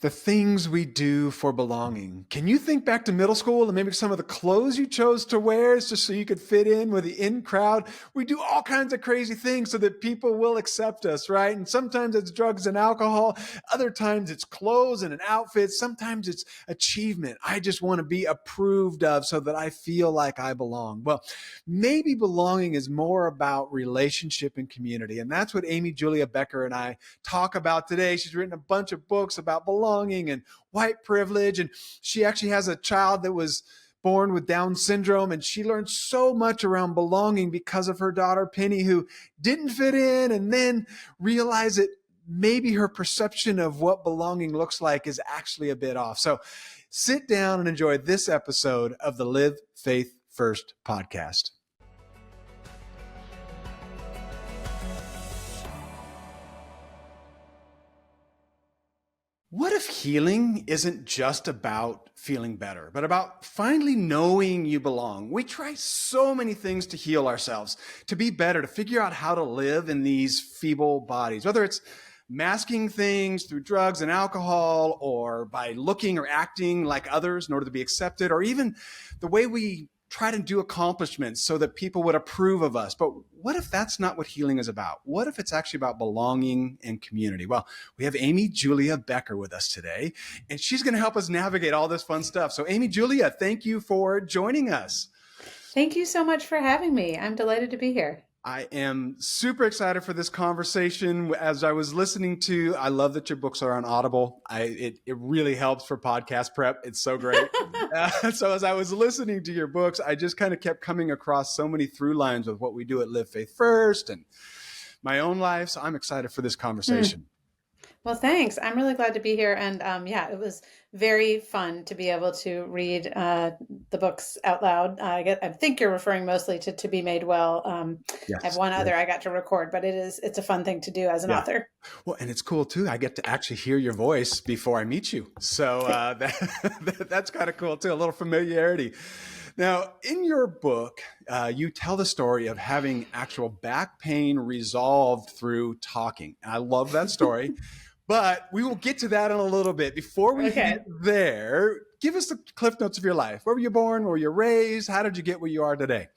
The things we do for belonging. Can you think back to middle school and maybe some of the clothes you chose to wear just so you could fit in with the in crowd? We do all kinds of crazy things so that people will accept us, right? And sometimes it's drugs and alcohol. Other times it's clothes and an outfit. Sometimes it's achievement. I just want to be approved of so that I feel like I belong. Well, maybe belonging is more about relationship and community. And that's what Amy Julia Becker and I talk about today. She's written a bunch of books about belonging and white privilege. And she actually has a child that was born with Down syndrome. And she learned so much around belonging because of her daughter, Penny, who didn't fit in and then realized that maybe her perception of what belonging looks like is actually a bit off. So sit down and enjoy this episode of the Live Faith First podcast. What if healing isn't just about feeling better, but about finally knowing you belong? We try so many things to heal ourselves, to be better, to figure out how to live in these feeble bodies, whether it's masking things through drugs and alcohol, or by looking or acting like others in order to be accepted, or even the way we try to do accomplishments so that people would approve of us. But what if that's not what healing is about? What if it's actually about belonging and community? Well, we have Amy Julia Becker with us today, and she's going to help us navigate all this fun stuff. So Amy Julia, thank you for joining us. Thank you so much for having me. I'm delighted to be here. I am super excited for this conversation. As I was listening to, I love that your books are on Audible. It really helps for podcast prep. It's so great. So as I was listening to your books, I just kind of kept coming across so many through lines with what we do at Live Faith First and my own life. So I'm excited for this conversation. Well, thanks. I'm really glad to be here. And it was very fun to be able to read the books out loud. I think you're referring mostly to Be Made Well. Yes, I have one other I got to record, but it's a fun thing to do as an author. Well, and it's cool too. I get to actually hear your voice before I meet you. So that's kind of cool too, a little familiarity. Now, in your book, you tell the story of having actual back pain resolved through talking. And I love that story, but we will get to that in a little bit. Before we get there, give us the cliff notes of your life. Where were you born? Where were you raised? How did you get where you are today?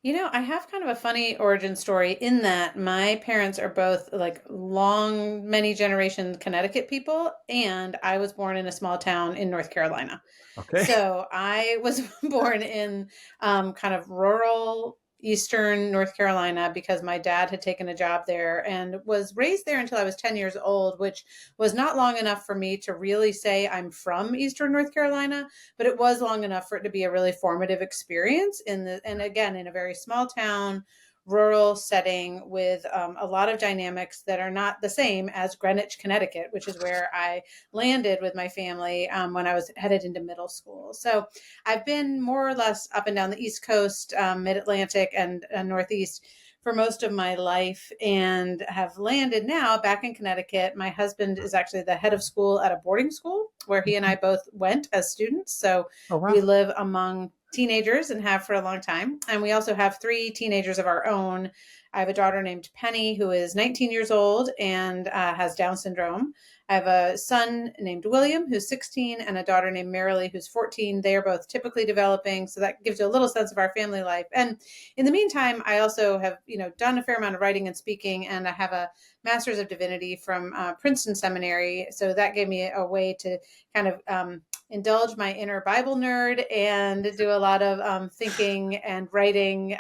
You know, I have kind of a funny origin story in that my parents are both like many generations Connecticut people, and I was born in a small town in North Carolina. Okay. So I was born in kind of rural Eastern North Carolina because my dad had taken a job there and was raised there until I was 10 years old, which was not long enough for me to really say I'm from Eastern North Carolina, but it was long enough for it to be a really formative experience and again, in a very small town, rural setting with a lot of dynamics that are not the same as Greenwich, Connecticut, which is where I landed with my family when I was headed into middle school. So I've been more or less up and down the East Coast, Mid-Atlantic and Northeast for most of my life and have landed now back in Connecticut. My husband is actually the head of school at a boarding school where he and I both went as students. So we live among teenagers and have for a long time. And we also have 3 teenagers of our own. I have a daughter named Penny, who is 19 years old and has Down syndrome. I have a son named William, who's 16, and a daughter named Marilee, who's 14. They are both typically developing. So that gives you a little sense of our family life. And in the meantime, I also have, done a fair amount of writing and speaking, and I have a Master's of Divinity from Princeton Seminary. So that gave me a way to kind of indulge my inner Bible nerd and do a lot of thinking and writing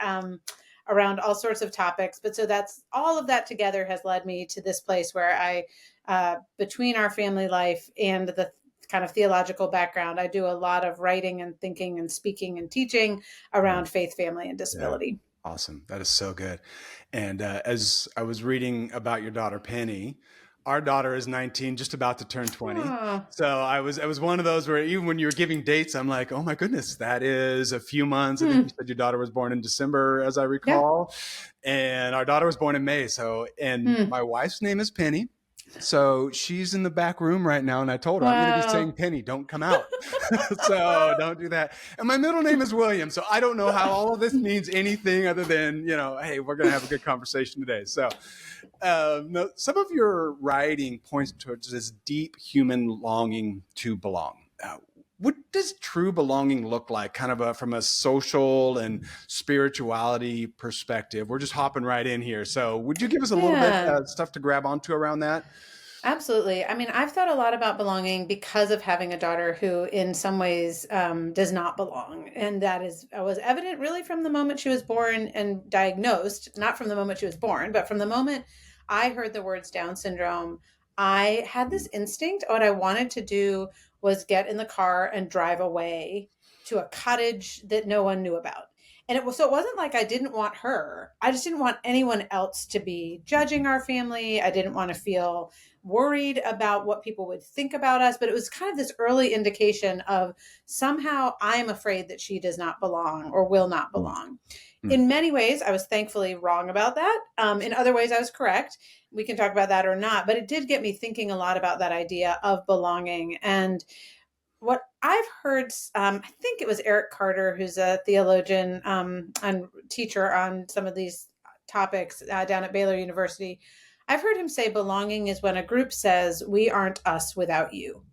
around all sorts of topics. But so that's all of that together has led me to this place where I, between our family life and the kind of theological background, I do a lot of writing and thinking and speaking and teaching around faith, family, and disability. Yeah. Awesome. That is so good. And as I was reading about your daughter, Penny, our daughter is 19, just about to turn 20. So I was one of those where even when you were giving dates, I'm like, oh my goodness, that is a few months. I think you said your daughter was born in December, as I recall. Yeah. And our daughter was born in May. So, and my wife's name is Penny. So she's in the back room right now, and I told her I'm going to be saying, Wow. Penny, don't come out. So don't do that. And my middle name is William, so I don't know how all of this means anything other than, hey, we're going to have a good conversation today. So no, some of your writing points towards this deep human longing to belong. What does true belonging look like, kind of from a social and spirituality perspective? We're just hopping right in here. So would you give us a little bit Yeah. stuff to grab onto around that? Absolutely. I mean, I've thought a lot about belonging because of having a daughter who, in some ways, does not belong, and that is was evident really from the moment she was born and diagnosed. Not from the moment she was born, but from the moment I heard the words Down syndrome. I had this instinct. What I wanted to do was get in the car and drive away to a cottage that no one knew about. And it was so it wasn't like I didn't want her. I just didn't want anyone else to be judging our family. I didn't want to feel worried about what people would think about us, but it was kind of this early indication of somehow I'm afraid that she does not belong or will not belong. Mm. In many ways, I was thankfully wrong about that. In other ways, I was correct. We can talk about that or not, but it did get me thinking a lot about that idea of belonging. And what I've heard, I think it was Eric Carter, who's a theologian and teacher on some of these topics down at Baylor University. I've heard him say belonging is when a group says, we aren't us without you.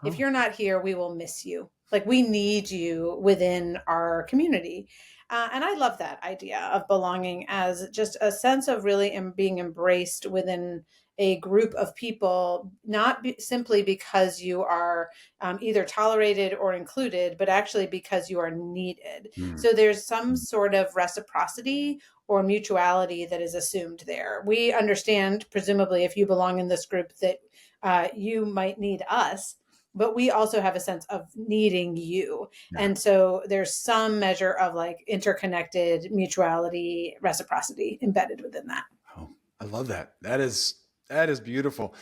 If Oh, you're not here, we will miss you. Like we need you within our community. And I love that idea of belonging as just a sense of really being embraced within a group of people, not simply because you are either tolerated or included, but actually because you are needed. mm. So there's some sort of reciprocity or mutuality that is assumed there. We understand, presumably, if you belong in this group, that you might need us, but we also have a sense of needing you. Yeah. And so there's some measure of like interconnected mutuality, reciprocity embedded within that. Oh, I love that. That is beautiful.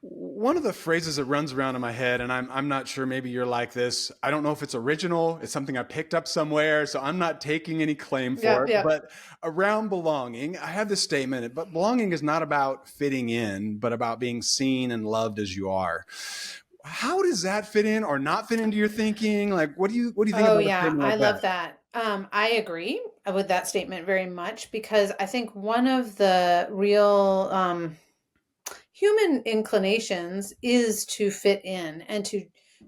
One of the phrases that runs around in my head, and I'm not sure, maybe you're like this. I don't know if it's original. It's something I picked up somewhere, so I'm not taking any claim for Yep, it. yep. But around belonging, I have this statement, but belonging is not about fitting in, but about being seen and loved as you are. How does that fit in or not fit into your thinking? Like, what do you think Oh, about a yeah, statement I like love that? that. I agree with that statement very much because I think one of the real human inclinations is to fit in and to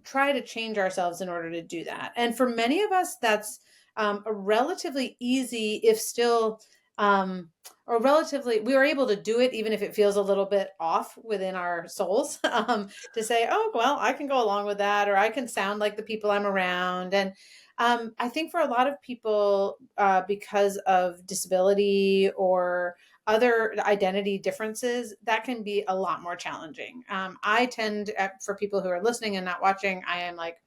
try to change ourselves in order to do that. And for many of us, that's a relatively easy, if still, or relatively, we are able to do it even if it feels a little bit off within our souls, to say, oh, well, I can go along with that, or I can sound like the people I'm around. And I think for a lot of people, because of disability or other identity differences, that can be a lot more challenging. I tend, for people who are listening and not watching, I am like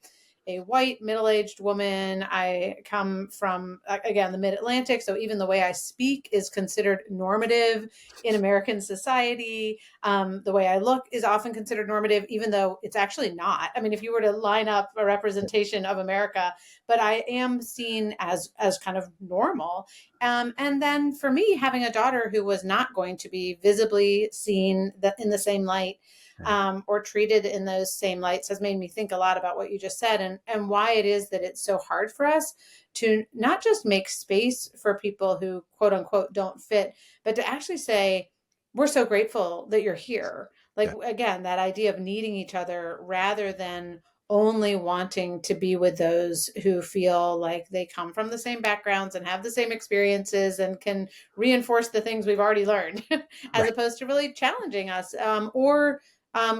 a white middle-aged woman. I come from, again, the mid-Atlantic, so even the way I speak is considered normative in American society. The way I look is often considered normative, even though it's actually not. I mean, if you were to line up a representation of America, but I am seen as kind of normal. And then for me, having a daughter who was not going to be visibly seen in the same light, Yeah. or treated in those same lights, has made me think a lot about what you just said, and why it is that it's so hard for us to not just make space for people who quote unquote don't fit, but to actually say, we're so grateful that you're here. Like, Yeah. again, that idea of needing each other rather than only wanting to be with those who feel like they come from the same backgrounds and have the same experiences and can reinforce the things we've already learned, as Right. opposed to really challenging us, or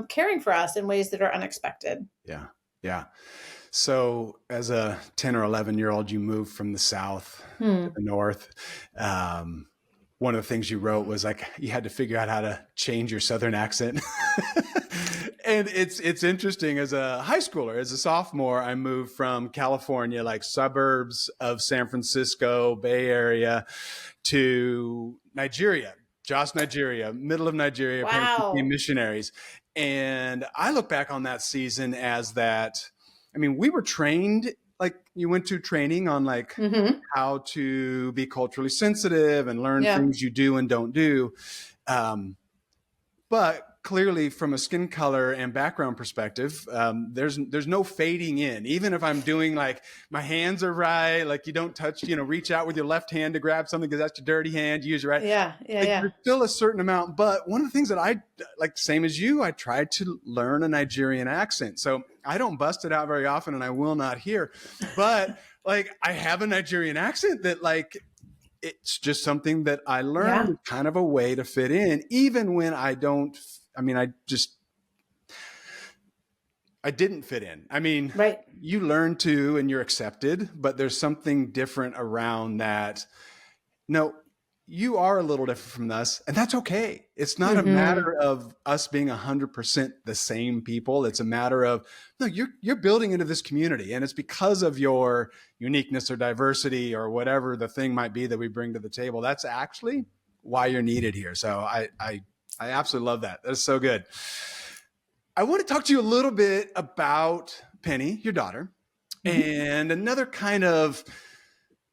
caring for us in ways that are unexpected. Yeah. Yeah. So, as a 10 or 11-year-old, you moved from the South to Hmm. the North. Um, One of the things you wrote was like you had to figure out how to change your Southern accent. And it's interesting. As a high schooler, as a sophomore, I moved from California, like suburbs of San Francisco, Bay Area, to Nigeria, Jos, Nigeria, middle of Nigeria. Parents became Wow. missionaries. And I look back on that season as that. I mean, we were trained, like you went to training on like Hmm. how to be culturally sensitive and learn Yeah. things you do and don't do. Um, But clearly, from a skin color and background perspective, there's no fading in. Even if I'm doing like my hands are right, like you don't touch, reach out with your left hand to grab something because that's your dirty hand. You use it right. Yeah, yeah, Like, yeah. there's still a certain amount. But one of the things that I like, same as you, I tried to learn a Nigerian accent. So I don't bust it out very often, and I will not here. But like, I have a Nigerian accent that like, it's just something that I learned, Yeah. kind of a way to fit in, even when I don't. I mean, I didn't fit in. I mean, Right. you learn to and you're accepted, but there's something different around that. No, you are a little different from us, and that's okay. It's not a Mm-hmm. matter of us being 100% the same people. It's a matter of, no, you're building into this community, and it's because of your uniqueness or diversity or whatever the thing might be that we bring to the table. That's actually why you're needed here. So I absolutely love that. That's so good. I want to talk to you a little bit about Penny, your daughter, Mm-hmm. and another kind of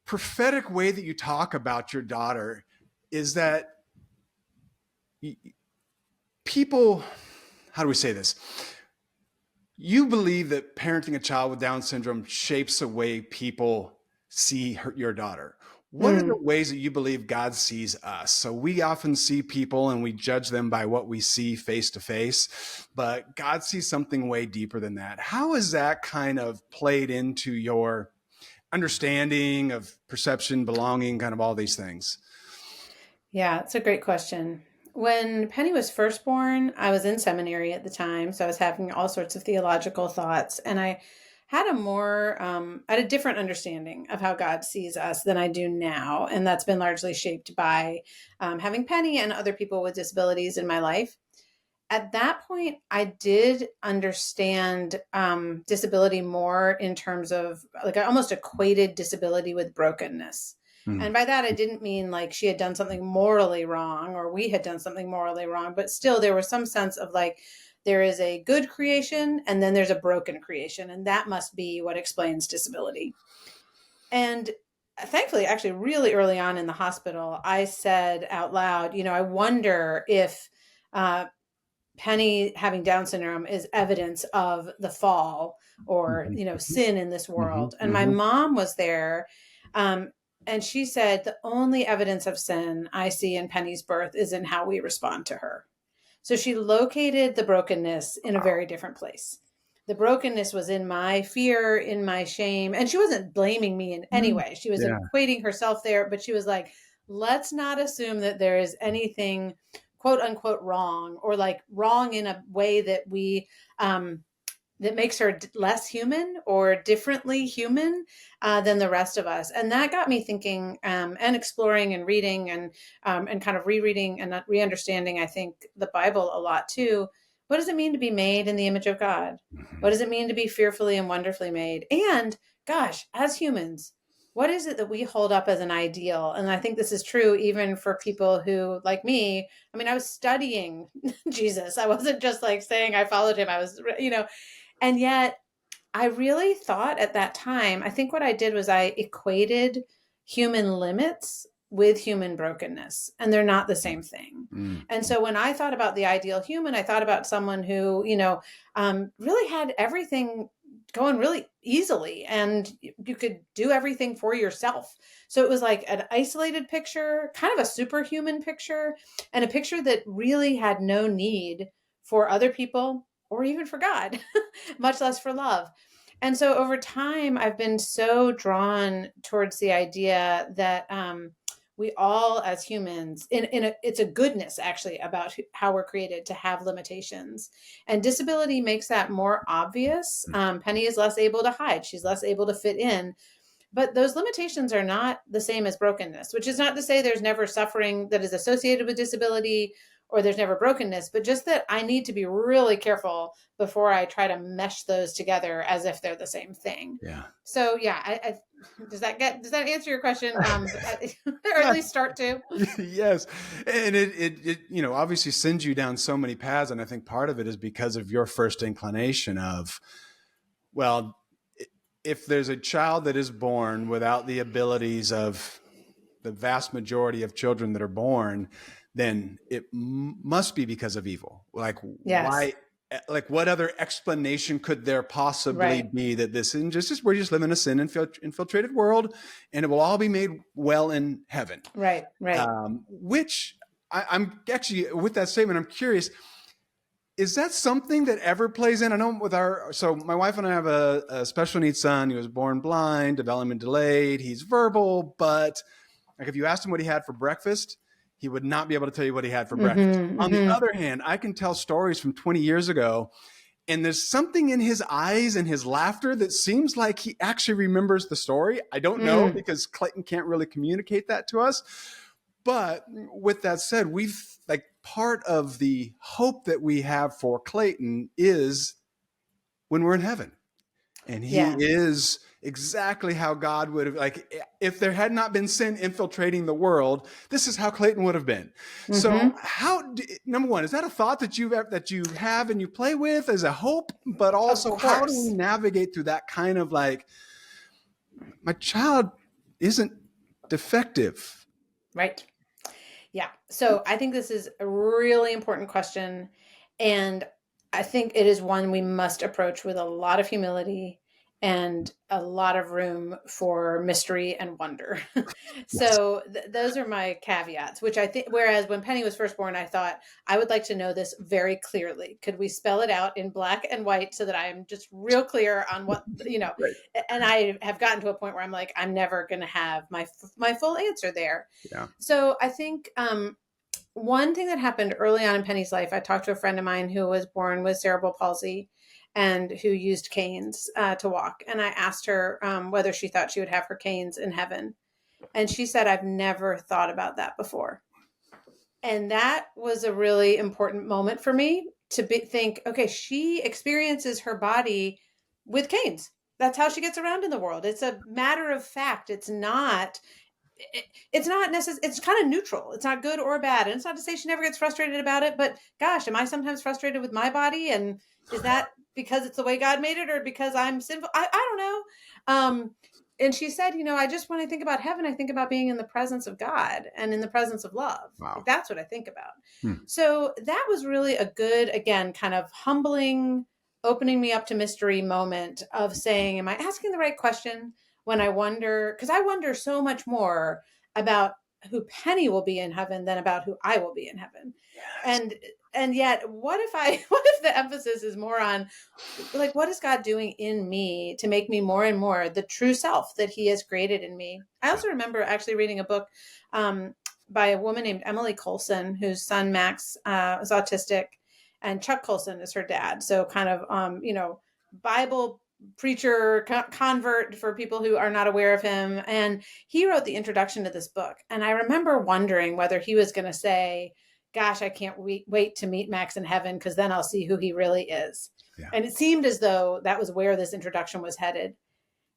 prophetic way that you talk about your daughter is that people, how do we say this? You believe that parenting a child with Down syndrome shapes the way people see your daughter. What are the Mm. ways that you believe God sees us? So we often see people and we judge them by what we see face to face, but God sees something way deeper than that. How has that kind of played into your understanding of perception, belonging, kind of all these things? Yeah, it's a great question. When Penny was first born, I was in seminary at the time, so I was having all sorts of theological thoughts, and I had I had a different understanding of how God sees us than I do now, and that's been largely shaped by having Penny and other people with disabilities in my life. At that point, I did understand disability more in terms of like I almost equated disability with brokenness. Mm. And by that, I didn't mean like she had done something morally wrong or we had done something morally wrong, but still there was some sense of like there is a good creation and then there's a broken creation. And that must be what explains disability. And thankfully, actually, really early on in the hospital, I said out loud, I wonder if uh, Penny having Down syndrome is evidence of the fall or, Mm-hmm. sin in this Mm-hmm. world. And my Mm-hmm. mom was there. Um, and she said, the only evidence of sin I see in Penny's birth is in how we respond to her. So she located the brokenness in a very different place. The brokenness was in my fear, in my shame. And she wasn't blaming me in any way. She was Yeah. equating herself there, but she was like, let's not assume that there is anything quote unquote wrong or like wrong in a way that that makes her less human or differently human than the rest of us. And that got me thinking and exploring and reading and kind of rereading and re-understanding, I think, the Bible a lot too. What does it mean to be made in the image of God? What Mm-hmm. does it mean to be fearfully and wonderfully made? And gosh, as humans, what is it that we hold up as an ideal? And I think this is true even for people who, like me, I mean, I was studying Jesus. I wasn't just like saying I followed him. I was, and yet I really thought at that time, I think what I did was I equated human limits with human brokenness, and they're not the same thing. And Mm-hmm. so when I thought about the ideal human, I thought about someone who, really had everything going really easily and you could do everything for yourself. So it was like an isolated picture, kind of a superhuman picture, and a picture that really had no need for other people or even for God, much less for love. And so over time, I've been so drawn towards the idea that we all, as humans, it's a goodness actually about how we're created to have limitations, and disability makes that more obvious. Penny is less able to hide; she's less able to fit in, but those limitations are not the same as brokenness, which is not to say there's never suffering that is associated with disability or there's never brokenness, but just that I need to be really careful before I try to mesh those together as if they're the same thing. Yeah. So yeah, does that answer your question? Or at least start to. Yes. And it obviously sends you down so many paths. And I think part of it is because of your first inclination of, well, if there's a child that is born without the abilities of the vast majority of children that are born, then it must be because of evil. Like, Yes. why? Like, what other explanation could there possibly Right. be that this injustice, we're just living in a sin infiltrated world, and it will all be made well in heaven? Right. Right. Which I'm actually, with that statement, I'm curious, is that something that ever plays in? I know so my wife and I have a special needs son. He was born blind, development delayed. He's verbal, but like if you asked him what he had for breakfast, he would not be able to tell you what he had for breakfast. Mm-hmm, On the mm-hmm. other hand, I can tell stories from 20 years ago, and there's something in his eyes and his laughter that seems like he actually remembers the story. I don't know, Mm. because Clayton can't really communicate that to us. But with that said, we've like, part of the hope that we have for Clayton is when we're in heaven. And he Yeah. is exactly how God would have, like, if there had not been sin infiltrating the world, this is how Clayton would have been. So Mm-hmm. number one, is that a thought that you have and you play with as a hope, but Of also how do we course. navigate through that kind of like, my child isn't defective? Right. Yeah. So I think this is a really important question. And I think it is one we must approach with a lot of humility and a lot of room for mystery and wonder. Yes. So those are my caveats, which I think, whereas when Penny was first born, I thought I would like to know this very clearly. Could we spell it out in black and white so that I'm just real clear on what, Right. and I have gotten to a point where I'm like, I'm never going to have my full answer there. Yeah. So I think one thing that happened early on in Penny's life, I talked to a friend of mine who was born with cerebral palsy and who used canes to walk. And I asked her whether she thought she would have her canes in heaven. And she said, I've never thought about that before. And that was a really important moment for me to think, okay, she experiences her body with canes. That's how she gets around in the world. It's a matter of fact. It's not necessary. It's kind of neutral. It's not good or bad. And it's not to say she never gets frustrated about it, but gosh, am I sometimes frustrated with my body? And is that because it's the way God made it or because I'm sinful? I don't know. And she said, I just, when I think about heaven, I think about being in the presence of God and in the presence of love. Like, Wow. that's what I think about. Hmm. So that was really a good, again, kind of humbling, opening me up to mystery moment of saying, am I asking the right question? When I wonder, because I wonder so much more about who Penny will be in heaven than about who I will be in heaven. Yes. And yet, what if the emphasis is more on, like, what is God doing in me to make me more and more the true self that he has created in me? I also remember actually reading a book by a woman named Emily Colson, whose son Max is autistic, and Chuck Colson is her dad. So kind of, Bible preacher convert for people who are not aware of him. And he wrote the introduction to this book. And I remember wondering whether he was going to say, gosh, I can't wait to meet Max in heaven, because then I'll see who he really is. Yeah. And it seemed as though that was where this introduction was headed.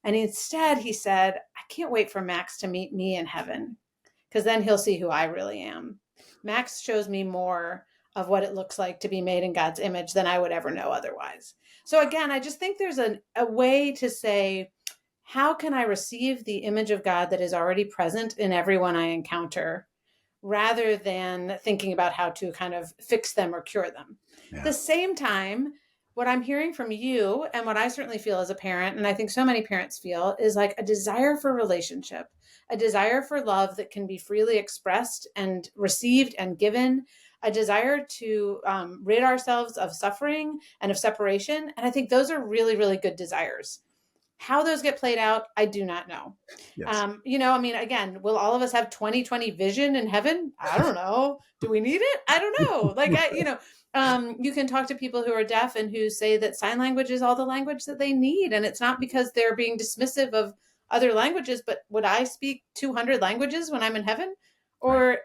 And instead he said, I can't wait for Max to meet me in heaven, because then he'll see who I really am. Max shows me more of what it looks like to be made in God's image than I would ever know otherwise. So again, I just think there's a way to say, how can I receive the image of God that is already present in everyone I encounter, rather than thinking about how to kind of fix them or cure them. Yeah. At the same time, what I'm hearing from you, and what I certainly feel as a parent, and I think so many parents feel, is like a desire for relationship, a desire for love that can be freely expressed and received and given, a desire to rid ourselves of suffering and of separation. And I think those are really, really good desires. How those get played out, I do not know. Yes. Again, will all of us have 20/20 vision in heaven? I don't know. Do we need it? I don't know. You can talk to people who are deaf and who say that sign language is all the language that they need. And it's not because they're being dismissive of other languages, but would I speak 200 languages when I'm in heaven? Or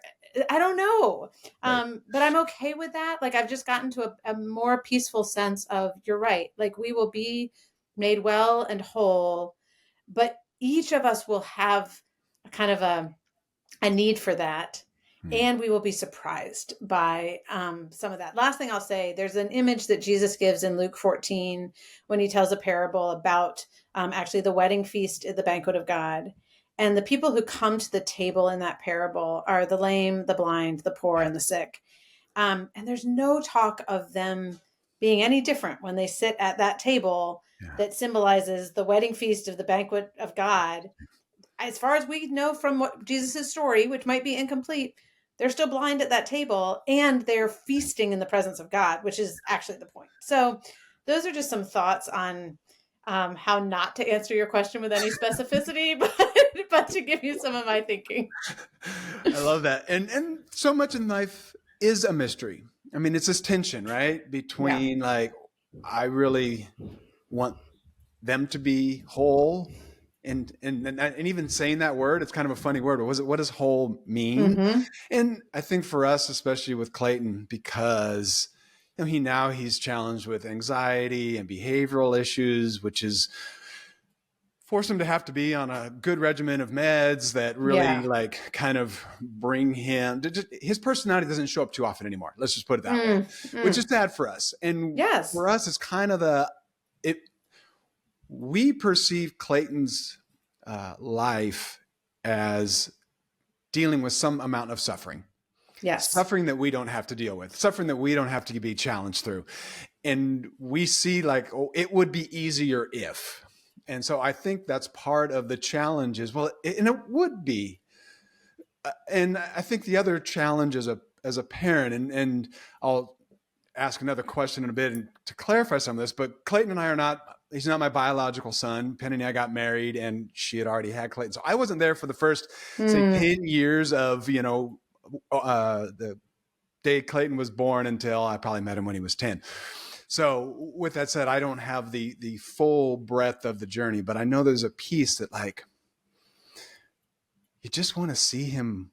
I don't know. But I'm okay with that. Like, I've just gotten to a more peaceful sense of, you're right. Like, we will be made well and whole, but each of us will have a kind of a need for that. And we will be surprised by some of that. Last thing I'll say, there's an image that Jesus gives in Luke 14 when he tells a parable about actually the wedding feast at the banquet of God. And the people who come to the table in that parable are the lame, the blind, the poor, and the sick. And there's no talk of them being any different when they sit at that table Yeah. that symbolizes the wedding feast of the banquet of God. As far as we know from what Jesus' story, which might be incomplete, they're still blind at that table and they're feasting in the presence of God, which is actually the point. So those are just some thoughts on how not to answer your question with any specificity, but to give you some of my thinking. I love that. And so much in life is a mystery. I mean, it's this tension, right? Yeah. Between like, I really want them to be whole. And even saying that word, it's kind of a funny word, but what does whole mean? Mm-hmm. And I think for us, especially with Clayton, because he's challenged with anxiety and behavioral issues, which is force him to have to be on a good regimen of meds that really Yeah. like kind of bring him his personality doesn't show up too often anymore. Let's just put it that way, which is sad for us. And Yes. for us, it's kind of we perceive Clayton's life as dealing with some amount of suffering. Yes. Suffering that we don't have to deal with, suffering that we don't have to be challenged through. And we see like, oh, it would be easier if. And so I think that's part of the challenge as well. And it would be. And I think the other challenge as a parent, and I'll ask another question in a bit to clarify some of this, but Clayton and I he's not my biological son. Penny and I got married and she had already had Clayton. So I wasn't there for the first, say, 10 years of, the day Clayton was born until I probably met him when he was 10. So with that said, I don't have the full breadth of the journey, but I know there's a piece that like, you just want to see him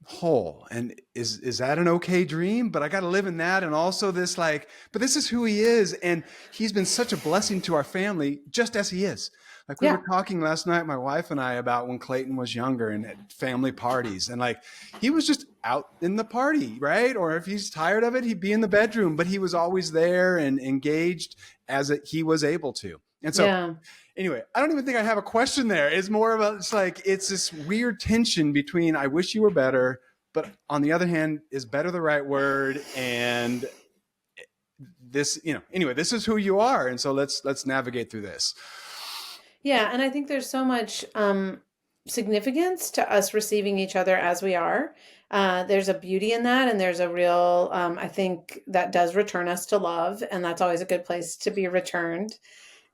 whole. And is that an okay dream? But I got to live in that. And also this like, but this is who he is. And he's been such a blessing to our family just as he is. Like we were talking last night, my wife and I, about when Clayton was younger and at family parties, and like he was just out in the party, right? Or if he's tired of it, he'd be in the bedroom, but he was always there and engaged as he was able to. And so anyway, I don't even think I have a question there. It's more about, it's this weird tension between, I wish you were better, but on the other hand, is better the right word? And this, anyway, this is who you are. And so let's navigate through this. Yeah. And I think there's so much significance to us receiving each other as we are. There's a beauty in that. And there's a real, I think that does return us to love. And that's always a good place to be returned.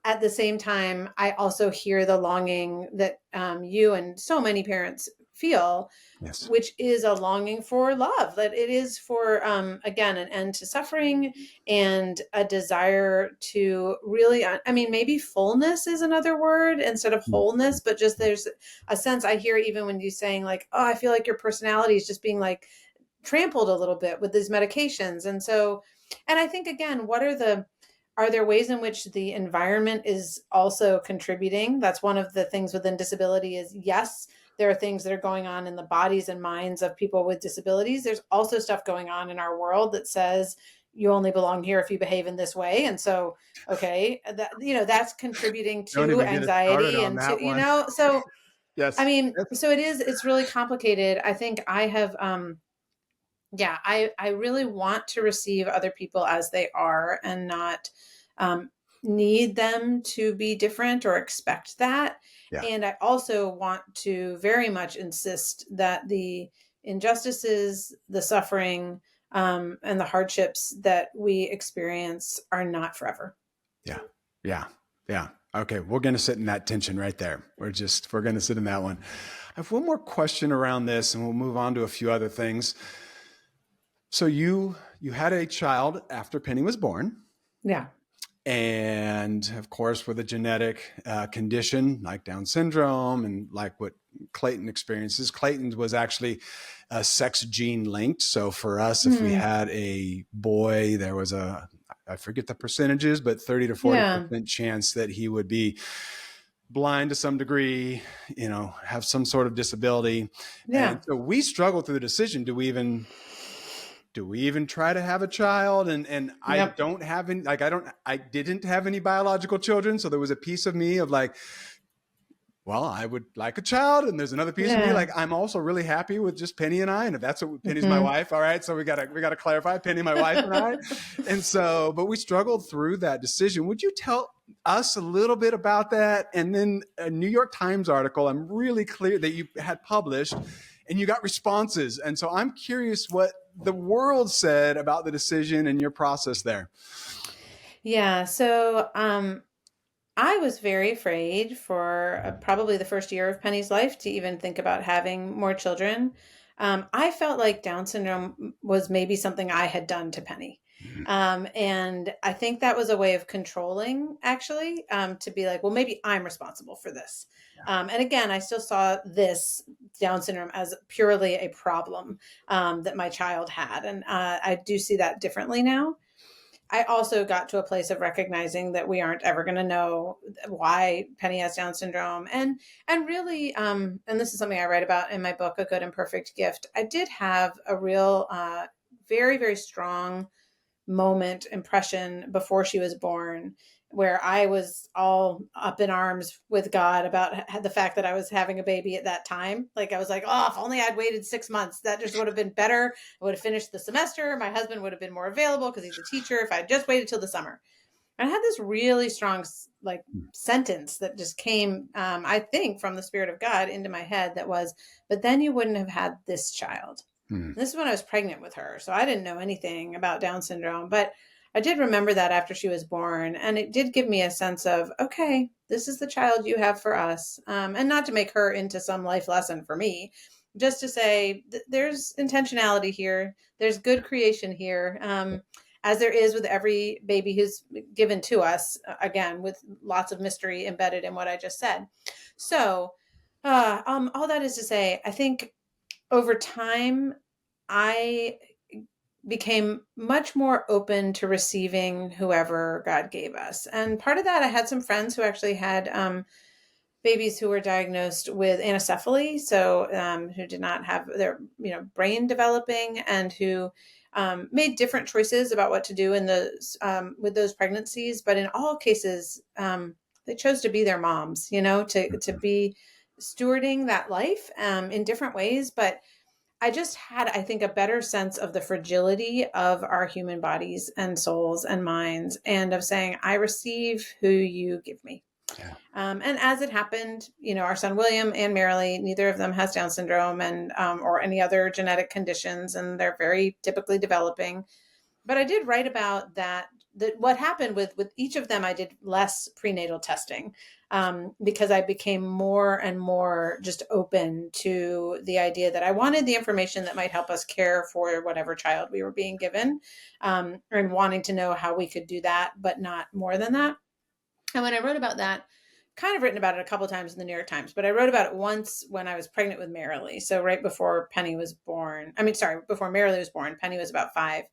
At the same time, I also hear the longing that you and so many parents feel, Yes. which is a longing for love, that it is for, again, an end to suffering and a desire to really, maybe fullness is another word instead of wholeness, but just there's a sense I hear even when you saying like, oh, I feel like your personality is just being like trampled a little bit with these medications. And so, and I think, again, are there ways in which the environment is also contributing? That's one of the things within disability is, yes, there are things that are going on in the bodies and minds of people with disabilities. There's also stuff going on in our world that says you only belong here if you behave in this way. And so, okay, that's contributing to anxiety and to, so, yes. So it's really complicated. I think I have, I really want to receive other people as they are and not need them to be different or expect that. Yeah. And I also want to very much insist that the injustices, the suffering, and the hardships that we experience are not forever. Yeah. Yeah. Yeah. Okay. We're going to sit in that tension right there. We're going to sit in that one. I have one more question around this and we'll move on to a few other things. So you had a child after Penny was born. Yeah. And of course, with a genetic condition like Down syndrome and like what Clayton experiences, Clayton's was actually sex gene linked. So for us, if we had a boy, there was I forget the percentages, but 30 to 40% chance that he would be blind to some degree, have some sort of disability. Yeah. And so we struggled through the decision. Do we even try to have a child? And I don't have any, I didn't have any biological children. So there was a piece of me of like, well, I would like a child. And there's another piece of me Yeah. like, I'm also really happy with just Penny and I. And if that's what Penny's my Hmm. wife. All right. So we gotta clarify Penny, my wife and I. And so, but we struggled through that decision. Would you tell us a little bit about that? And then a New York Times article, I'm really clear that you had published and you got responses. And so I'm curious what the world said about the decision and your process there. Yeah. So, I was very afraid for probably the first year of Penny's life to even think about having more children. I felt like Down syndrome was maybe something I had done to Penny. And I think that was a way of controlling, actually, to be like, well, maybe I'm responsible for this. And again, I still saw this Down syndrome as purely a problem that my child had. And I do see that differently now. I also got to a place of recognizing that we aren't ever going to know why Penny has Down syndrome, and really, and this is something I write about in my book, A Good and Perfect Gift. I did have a real, very very strong moment impression before she was born where I was all up in arms with God about the fact that I was having a baby at that time. Like I was like, oh, if only I'd waited 6 months, that just would have been better. I would have finished the semester. My husband would have been more available because he's a teacher if I had just waited till the summer. And I had this really strong like sentence that just came, I think, from the Spirit of God into my head that was, but then you wouldn't have had this child. Hmm. This is when I was pregnant with her. So I didn't know anything about Down syndrome, but I did remember that after she was born. And it did give me a sense of, okay, this is the child you have for us. And not to make her into some life lesson for me, just to say there's intentionality here, there's good creation here. As there is with every baby who's given to us, again, with lots of mystery embedded in what I just said. So, all that is to say, I think over time, I became much more open to receiving whoever God gave us. And part of that, I had some friends who actually had babies who were diagnosed with anencephaly, so who did not have their brain developing, and who made different choices about what to do in the with those pregnancies. But in all cases, they chose to be their moms, to be stewarding that life in different ways. But I just had, I think, a better sense of the fragility of our human bodies and souls and minds, and of saying, I receive who you give me. Yeah. And as it happened, our son William and Marilee, neither of them has Down syndrome and or any other genetic conditions, and they're very typically developing. But I did write about that what happened with each of them. I did less prenatal testing because I became more and more just open to the idea that I wanted the information that might help us care for whatever child we were being given, and wanting to know how we could do that, but not more than that. And when I wrote about that, kind of written about it a couple of times in the New York Times, but I wrote about it once when I was pregnant with Marilee. So right before Penny was born, before Marilee was born, Penny was about 5.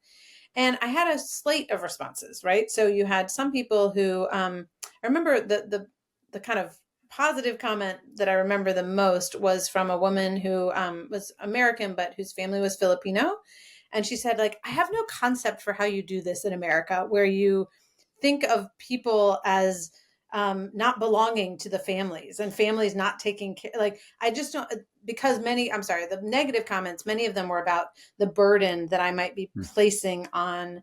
And I had a slate of responses, right? So you had some people who, I remember the kind of positive comment that I remember the most was from a woman who was American, but whose family was Filipino. And she said, like, I have no concept for how you do this in America, where you think of people as not belonging to the families, and families not taking care. Like, I just don't, because the negative comments, many of them were about the burden that I might be placing on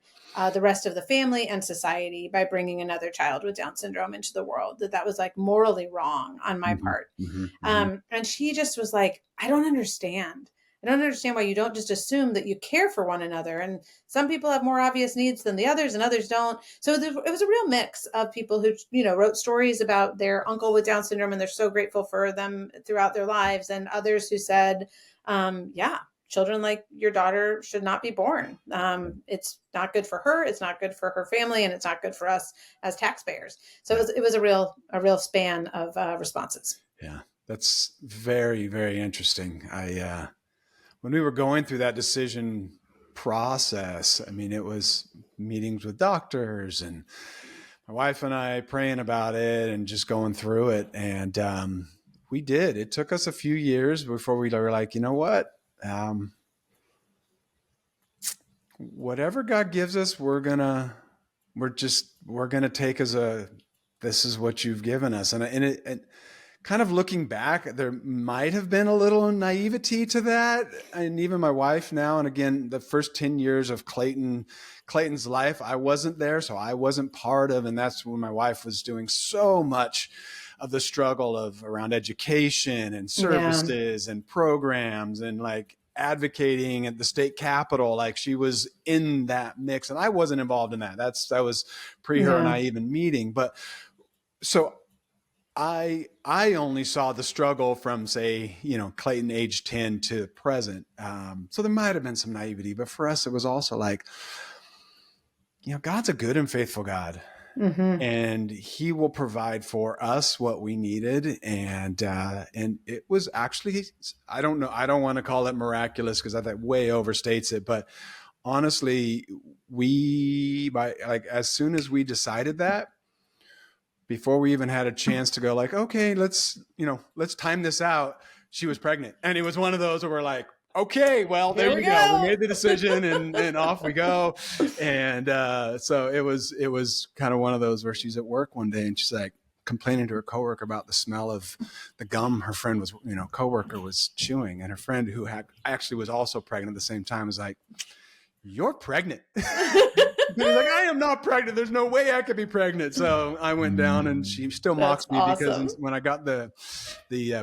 the rest of the family and society by bringing another child with Down syndrome into the world, that was like morally wrong on my Mm-hmm. part. Mm-hmm. Mm-hmm. And she just was like, I don't understand. I don't understand why you don't just assume that you care for one another. And some people have more obvious needs than the others, and others don't. So it was a real mix of people who, wrote stories about their uncle with Down syndrome, and they're so grateful for them throughout their lives, and others who said, yeah, children like your daughter should not be born. It's not good for her. It's not good for her family, and it's not good for us as taxpayers. So it was a real span of responses. Yeah, that's very, very interesting. When we were going through that decision process, I mean, it was meetings with doctors and my wife and I praying about it and just going through it. And we did. It took us a few years before we were like, you know what? Whatever God gives us, we're gonna take as this is what you've given us. And kind of looking back, there might have been a little naivety to that. And even my wife now, and again, the first 10 years of Clayton's life, I wasn't there. So I wasn't part of, and that's when my wife was doing so much of the struggle of around education and Yeah. services and programs and like advocating at the state capitol. Like she was in that mix and I wasn't involved in that. That was pre her and Yeah. I even meeting. But so I only saw the struggle from, say, Clayton age 10 to present. So there might have been some naivety, but for us, it was also like, God's a good and faithful God, Mm-hmm. and He will provide for us what we needed. And it was actually, I don't know, I don't want to call it miraculous because that way overstates it, but honestly, as soon as we decided that, before we even had a chance to go like, okay, let's time this out, she was pregnant. And it was one of those where we're like, okay, well, there Here we you go. We go. made the decision and off we go. And so it was kind of one of those where she's at work one day and she's like complaining to her coworker about the smell of the gum her friend was, coworker was chewing. And her friend who actually was also pregnant at the same time was like, you're pregnant. He's like, I am not pregnant. There's no way I could be pregnant. So I went down, and she still That's mocks me awesome. because when I got the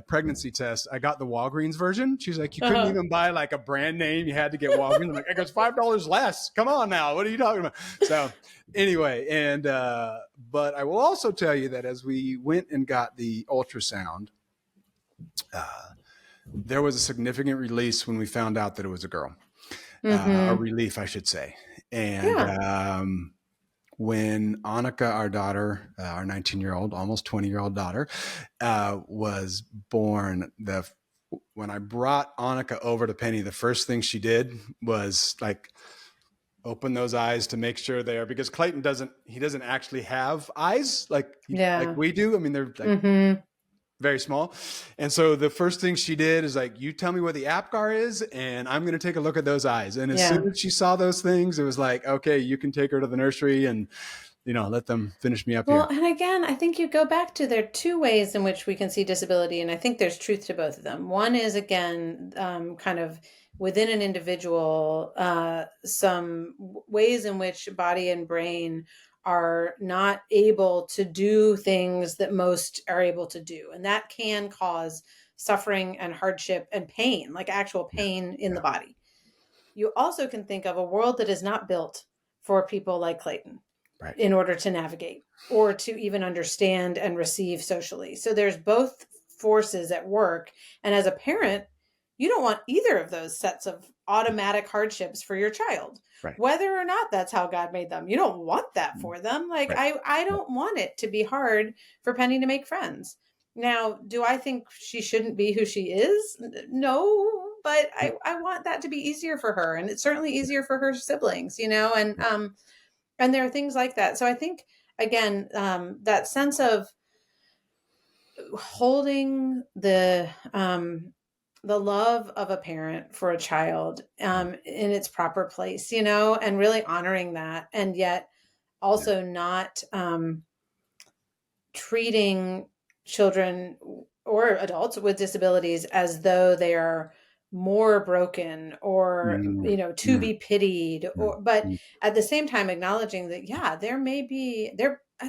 pregnancy test, I got the Walgreens version. She's like, you couldn't Uh-huh. even buy like a brand name. You had to get Walgreens. I'm like, I got $5 less. Come on now. What are you talking about? So anyway, and but I will also tell you that as we went and got the ultrasound, there was a significant release when we found out that it was a girl. A Mm-hmm. relief, I should say. And Yeah. when Annika, our daughter, our 19-year-old, almost 20-year-old daughter, was born, when I brought Annika over to Penny, the first thing she did was like open those eyes to make sure they are, because Clayton doesn't actually have eyes like Yeah. we do. I mean, they're like Mm-hmm. very small. And so the first thing she did is like, you tell me where the APGAR is and I'm going to take a look at those eyes. And as Yeah. soon as she saw those things, it was like, okay, you can take her to the nursery and, let them finish me up Well, here. and again, I think you go back to there are two ways in which we can see disability, and I think there's truth to both of them. One is, again, kind of within an individual, some ways in which body and brain are not able to do things that most are able to do. And that can cause suffering and hardship and pain, like actual Yeah. pain in the Yeah. body. You also can think of a world that is not built for people like Clayton Right. in order to navigate or to even understand and receive socially. So there's both forces at work. And as a parent, you don't want either of those sets of automatic hardships for your child, Right. whether or not that's how God made them. You don't want that for them. Like Right. I don't want it to be hard for Penny to make friends. Now, do I think she shouldn't be who she is? No, but I want that to be easier for her. And it's certainly easier for her siblings, and there are things like that. So I think, again, that sense of holding the love of a parent for a child in its proper place, and really honoring that, and yet also not treating children or adults with disabilities as though they are more broken or Mm, to mm, be pitied, mm, but mm. at the same time acknowledging that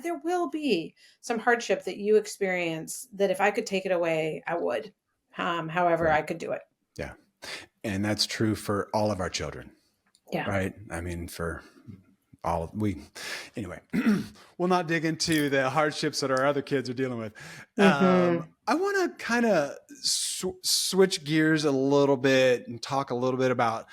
there will be some hardship that you experience, that if I could take it away I would, however Right. I could do it. Yeah. And that's true for all of our children, Yeah. right? I mean, for anyway, we'll not dig into the hardships that our other kids are dealing with. Mm-hmm. I want to kind of switch gears a little bit and talk a little bit about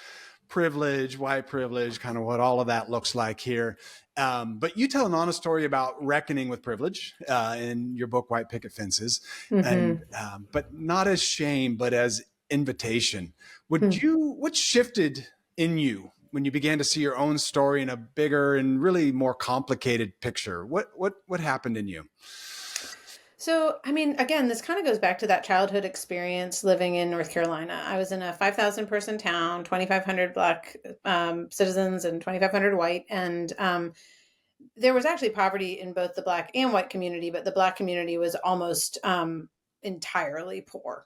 privilege, white privilege, kind of what all of that looks like here. But you tell an honest story about reckoning with privilege in your book, White Picket Fences, and Mm-hmm. but not as shame, but as invitation. What shifted in you when you began to see your own story in a bigger and really more complicated picture? What happened in you? So, I mean, again, this kind of goes back to that childhood experience living in North Carolina. I was in a 5,000 person town, 2,500 Black citizens and 2,500 white. And there was actually poverty in both the Black and white community, but the Black community was almost entirely poor.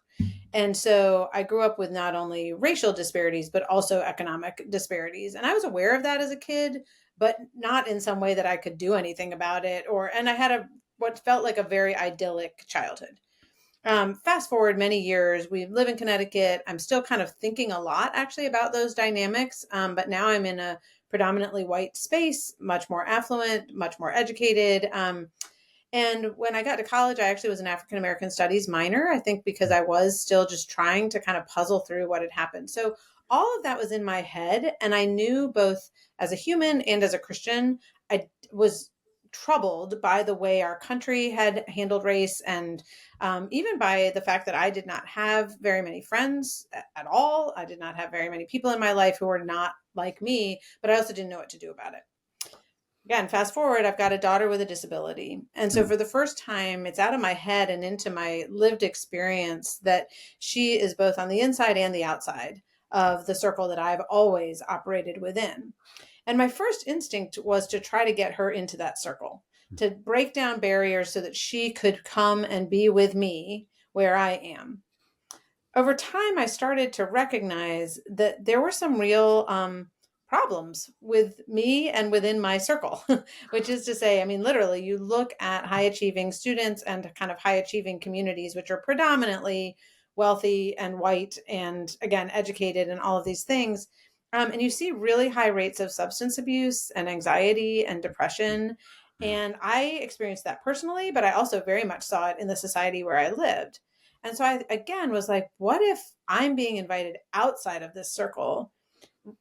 And so I grew up with not only racial disparities, but also economic disparities. And I was aware of that as a kid, but not in some way that I could do anything about it. And I had what felt like a very idyllic childhood. Fast forward many years, we live in Connecticut. I'm still kind of thinking a lot actually about those dynamics. But now I'm in a predominantly white space, much more affluent, much more educated. And when I got to college, I actually was an African American studies minor, I think because I was still just trying to kind of puzzle through what had happened. So all of that was in my head. And I knew both as a human and as a Christian, I was troubled by the way our country had handled race, and even by the fact that I did not have very many friends at all. I did not have very many people in my life who were not like me, but I also didn't know what to do about it. Again, fast forward, I've got a daughter with a disability. And so for the first time, it's out of my head and into my lived experience that she is both on the inside and the outside of the circle that I've always operated within. And my first instinct was to try to get her into that circle, to break down barriers so that she could come and be with me where I am. Over time, I started to recognize that there were some real problems with me and within my circle, which is to say, I mean, literally, you look at high achieving students and kind of high achieving communities, which are predominantly wealthy and white and, again, educated and all of these things. And you see really high rates of substance abuse and anxiety and depression. And I experienced that personally, but I also very much saw it in the society where I lived. And so I, again, was like, what if I'm being invited outside of this circle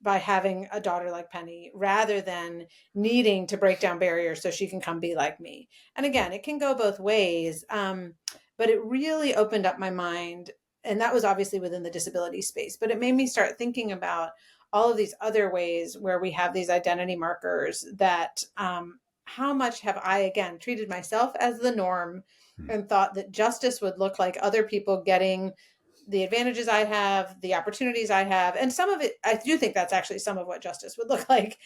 by having a daughter like Penny rather than needing to break down barriers so she can come be like me? And again, it can go both ways. But it really opened up my mind. And that was obviously within the disability space, but it made me start thinking about all of these other ways where we have these identity markers that, how much have I, again, treated myself as the norm and thought that justice would look like other people getting the advantages I have, the opportunities I have. And some of it, I do think that's actually some of what justice would look like.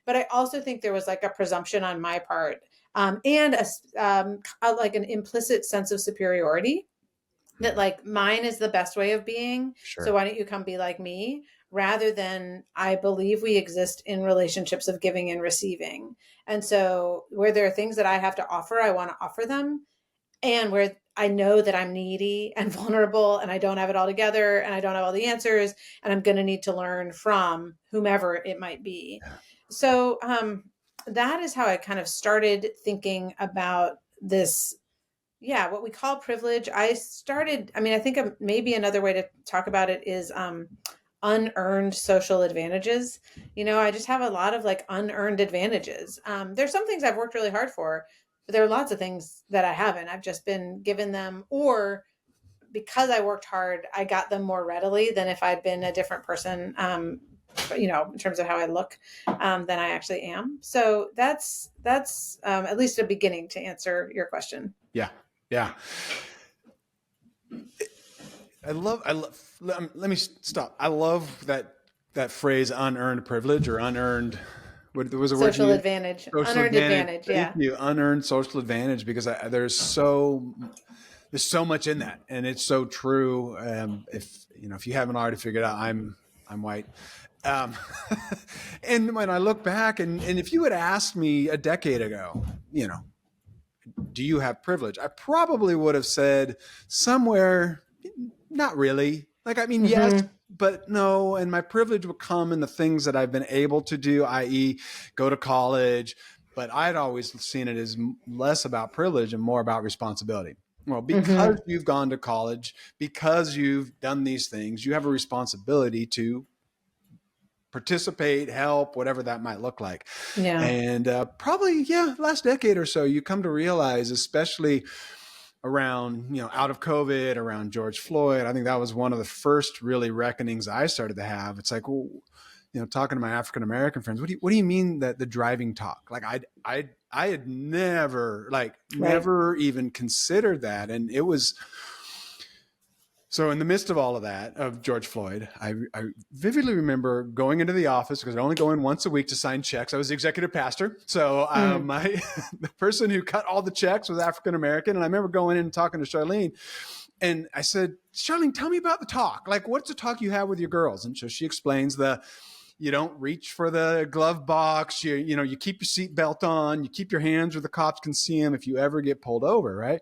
But I also think there was like a presumption on my part, and like an implicit sense of superiority that like mine is the best way of being. Sure. So why don't you come be like me? Rather than I believe we exist in relationships of giving and receiving. And so where there are things that I have to offer, I want to offer them. And where I know that I'm needy and vulnerable and I don't have it all together and I don't have all the answers and I'm going to need to learn from whomever it might be. So that is how I kind of started thinking about this. Yeah, what we call privilege. I think maybe another way to talk about it is unearned social advantages. I just have a lot of like unearned advantages. There's some things I've worked really hard for, but there are lots of things that I haven't. I've just been given them, or because I worked hard, I got them more readily than if I'd been a different person, in terms of how I look, than I actually am. So that's at least a beginning to answer your question. Yeah. Yeah. Let me stop. I love that phrase, unearned privilege or unearned, what was the word? Social advantage. Unearned advantage. Yeah. Thank you. Unearned social advantage, because there's so much in that, and it's so true. If you haven't already figured out, I'm white. And when I look back, and if you had asked me a decade ago, do you have privilege? I probably would have said somewhere, not really. Like, I mean, yes, but no. And my privilege would come in the things that I've been able to do, i.e. go to college. But I'd always seen it as less about privilege and more about responsibility. Well, because you've gone to college, because you've done these things, you have a responsibility to participate, help, whatever that might look like. Yeah. And probably, last decade or so, you come to realize, especially around, out of COVID, around George Floyd, I think that was one of the first really reckonings I started to have. It's like, well, talking to my African-American friends, what do you mean that the driving talk? Like I had never even considered that. And it was, so in the midst of all of that, of George Floyd, I vividly remember going into the office, because I only go in once a week to sign checks. I was the executive pastor. So the person who cut all the checks was African-American. And I remember going in and talking to Charlene. And I said, Charlene, tell me about the talk. Like, what's the talk you have with your girls? And so she explains you don't reach for the glove box. You keep your seatbelt on. You keep your hands where the cops can see them if you ever get pulled over, right?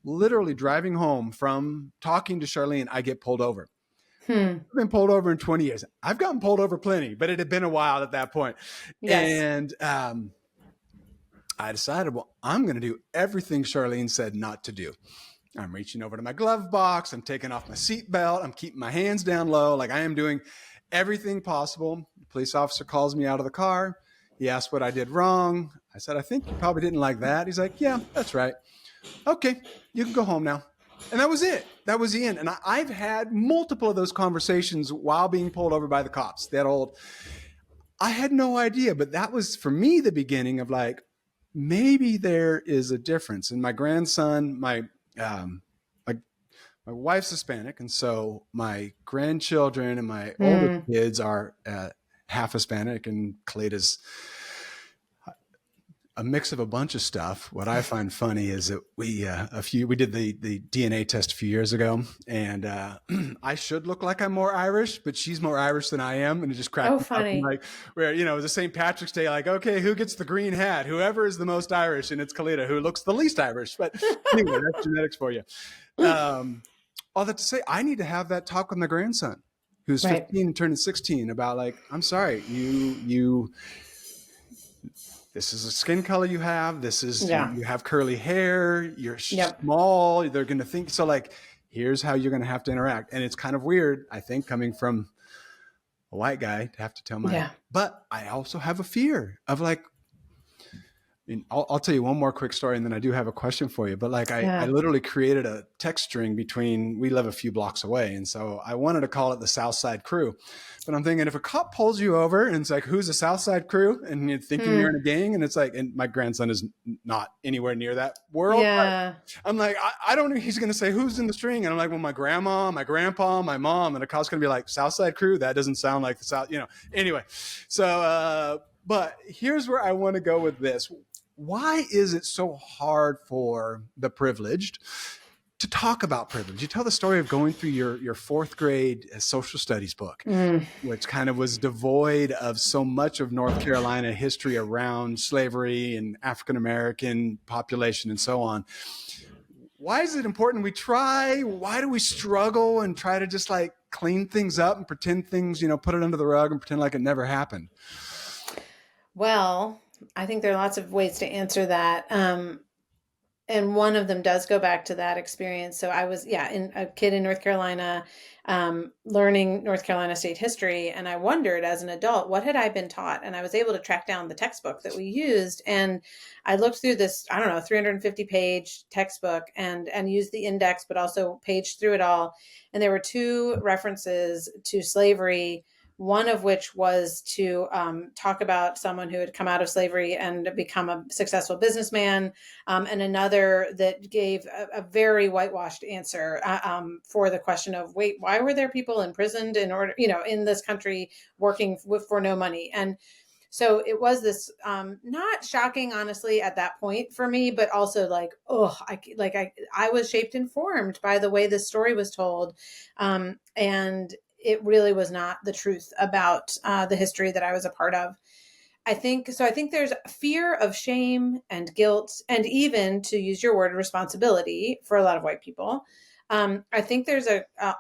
Literally driving home from talking to Charlene, I get pulled over. Hmm. I've been pulled over in 20 years. I've gotten pulled over plenty, but it had been a while at that point. Yes. And I decided, well, I'm going to do everything Charlene said not to do. I'm reaching over to my glove box. I'm taking off my seatbelt. I'm keeping my hands down low. Like I am doing everything possible. The police officer calls me out of the car. He asked what I did wrong. I said, I think you probably didn't like that. He's like, yeah, that's right. Okay, you can go home now. And that was it. That was the end. And I've had multiple of those conversations while being pulled over by the cops. I had no idea, but that was for me the beginning of like, maybe there is a difference. And my grandson, um, my my wife's Hispanic, and so my grandchildren and my older Hmm. kids are half Hispanic, and Caleda's a mix of a bunch of stuff. What I find funny is that we did the DNA test a few years ago, and I should look like I'm more Irish, but she's more Irish than I am, and it just cracked Oh, me up. I'm funny. like, where it was a St. Patrick's Day, like, okay, who gets the green hat? Whoever is the most Irish, and it's Kalita, who looks the least Irish. But anyway, that's genetics for you. All that to say, I need to have that talk with my grandson, who's Right. 15 and turning 16, about like, I'm sorry, you this is a skin color you have. This is Yeah. you have curly hair. You're Yep. small. They're going to think so. Like, here's how you're going to have to interact. And it's kind of weird, I think, coming from a white guy to have to tell Yeah. But I also have a fear of like. I'll tell you one more quick story, and then I do have a question for you. But like, I Yeah. literally created a text string we live a few blocks away, and so I wanted to call it the South Side Crew. But I'm thinking, if a cop pulls you over and it's like, who's the South Side Crew? And you're thinking you're in a gang, and it's like, and my grandson is not anywhere near that world. Yeah. I'm like, I don't know. He's going to say, who's in the string? And I'm like, well, my grandma, my grandpa, my mom. And the cop's going to be like, South Side Crew? That doesn't sound like the South, Anyway, so, but here's where I want to go with this. Why is it so hard for the privileged to talk about privilege? You tell the story of going through your fourth grade social studies book, which kind of was devoid of so much of North Carolina history around slavery and African-American population and so on. Why is it important we try? Why do we struggle and try to just like clean things up and pretend things, put it under the rug and pretend like it never happened? Well, I think there are lots of ways to answer that. And one of them does go back to that experience. So I was, a kid in North Carolina, learning North Carolina state history. And I wondered as an adult, what had I been taught? And I was able to track down the textbook that we used. And I looked through this, 350 page textbook and used the index, but also paged through it all. And there were two references to slavery, one of which was to talk about someone who had come out of slavery and become a successful businessman, and another that gave a very whitewashed answer for the question of, wait, why were there people imprisoned in this country working for no money? And so it was this not shocking, honestly, at that point for me, but also like, I was shaped and formed by the way this story was told, and it really was not the truth about the history that I was a part of. I think there's fear of shame and guilt, and even, to use your word, responsibility for a lot of white people. I think there's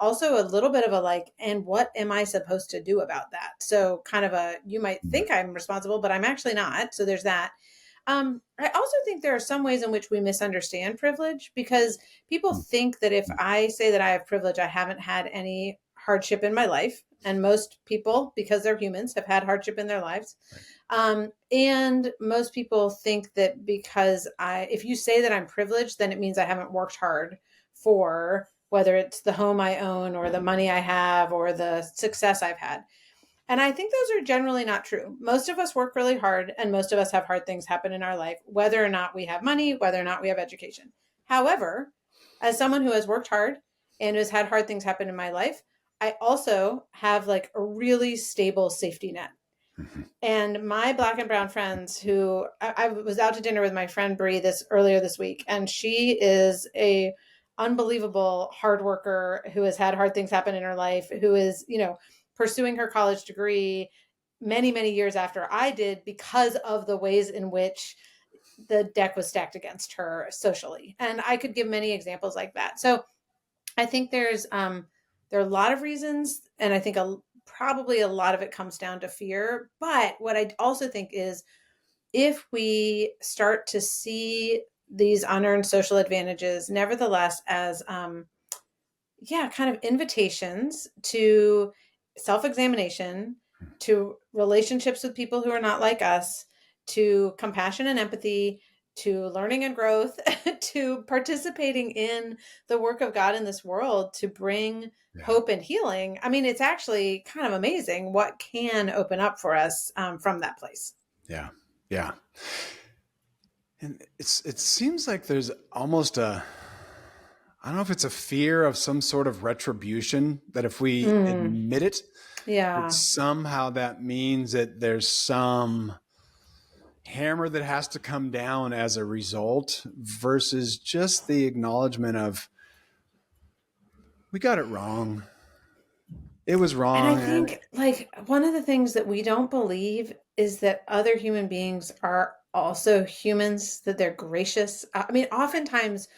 also a little bit of a like, and what am I supposed to do about that? So kind of you might think I'm responsible, but I'm actually not. So there's that. I also think there are some ways in which we misunderstand privilege, because people think that if I say that I have privilege, I haven't had any hardship in my life. And most people, because they're humans, have had hardship in their lives. And most people think that if you say that I'm privileged, then it means I haven't worked hard for whether it's the home I own or the money I have or the success I've had. And I think those are generally not true. Most of us work really hard, and most of us have hard things happen in our life, whether or not we have money, whether or not we have education. However, as someone who has worked hard and has had hard things happen in my life, I also have like a really stable safety net. And my Black and brown friends, who I was out to dinner with my friend Bree earlier this week, and she is unbelievable hard worker who has had hard things happen in her life, who is, pursuing her college degree many, many years after I did because of the ways in which the deck was stacked against her socially. And I could give many examples like that. So I think there are a lot of reasons, and I think probably a lot of it comes down to fear. But what I also think is, if we start to see these unearned social advantages, nevertheless, as kind of invitations to self-examination, to relationships with people who are not like us, to compassion and empathy, to learning and growth, to participating in the work of God in this world to bring hope and healing. I mean, it's actually kind of amazing what can open up for us from that place. Yeah. Yeah. And it seems like there's almost I don't know if it's a fear of some sort of retribution, that if we admit it, that Yeah. somehow that means that there's some hammer that has to come down as a result, versus just the acknowledgement of, we got it wrong. It was And I wrong. And think, like, one of the things that we don't believe is that other human beings are also humans, that they're gracious. I mean, oftentimes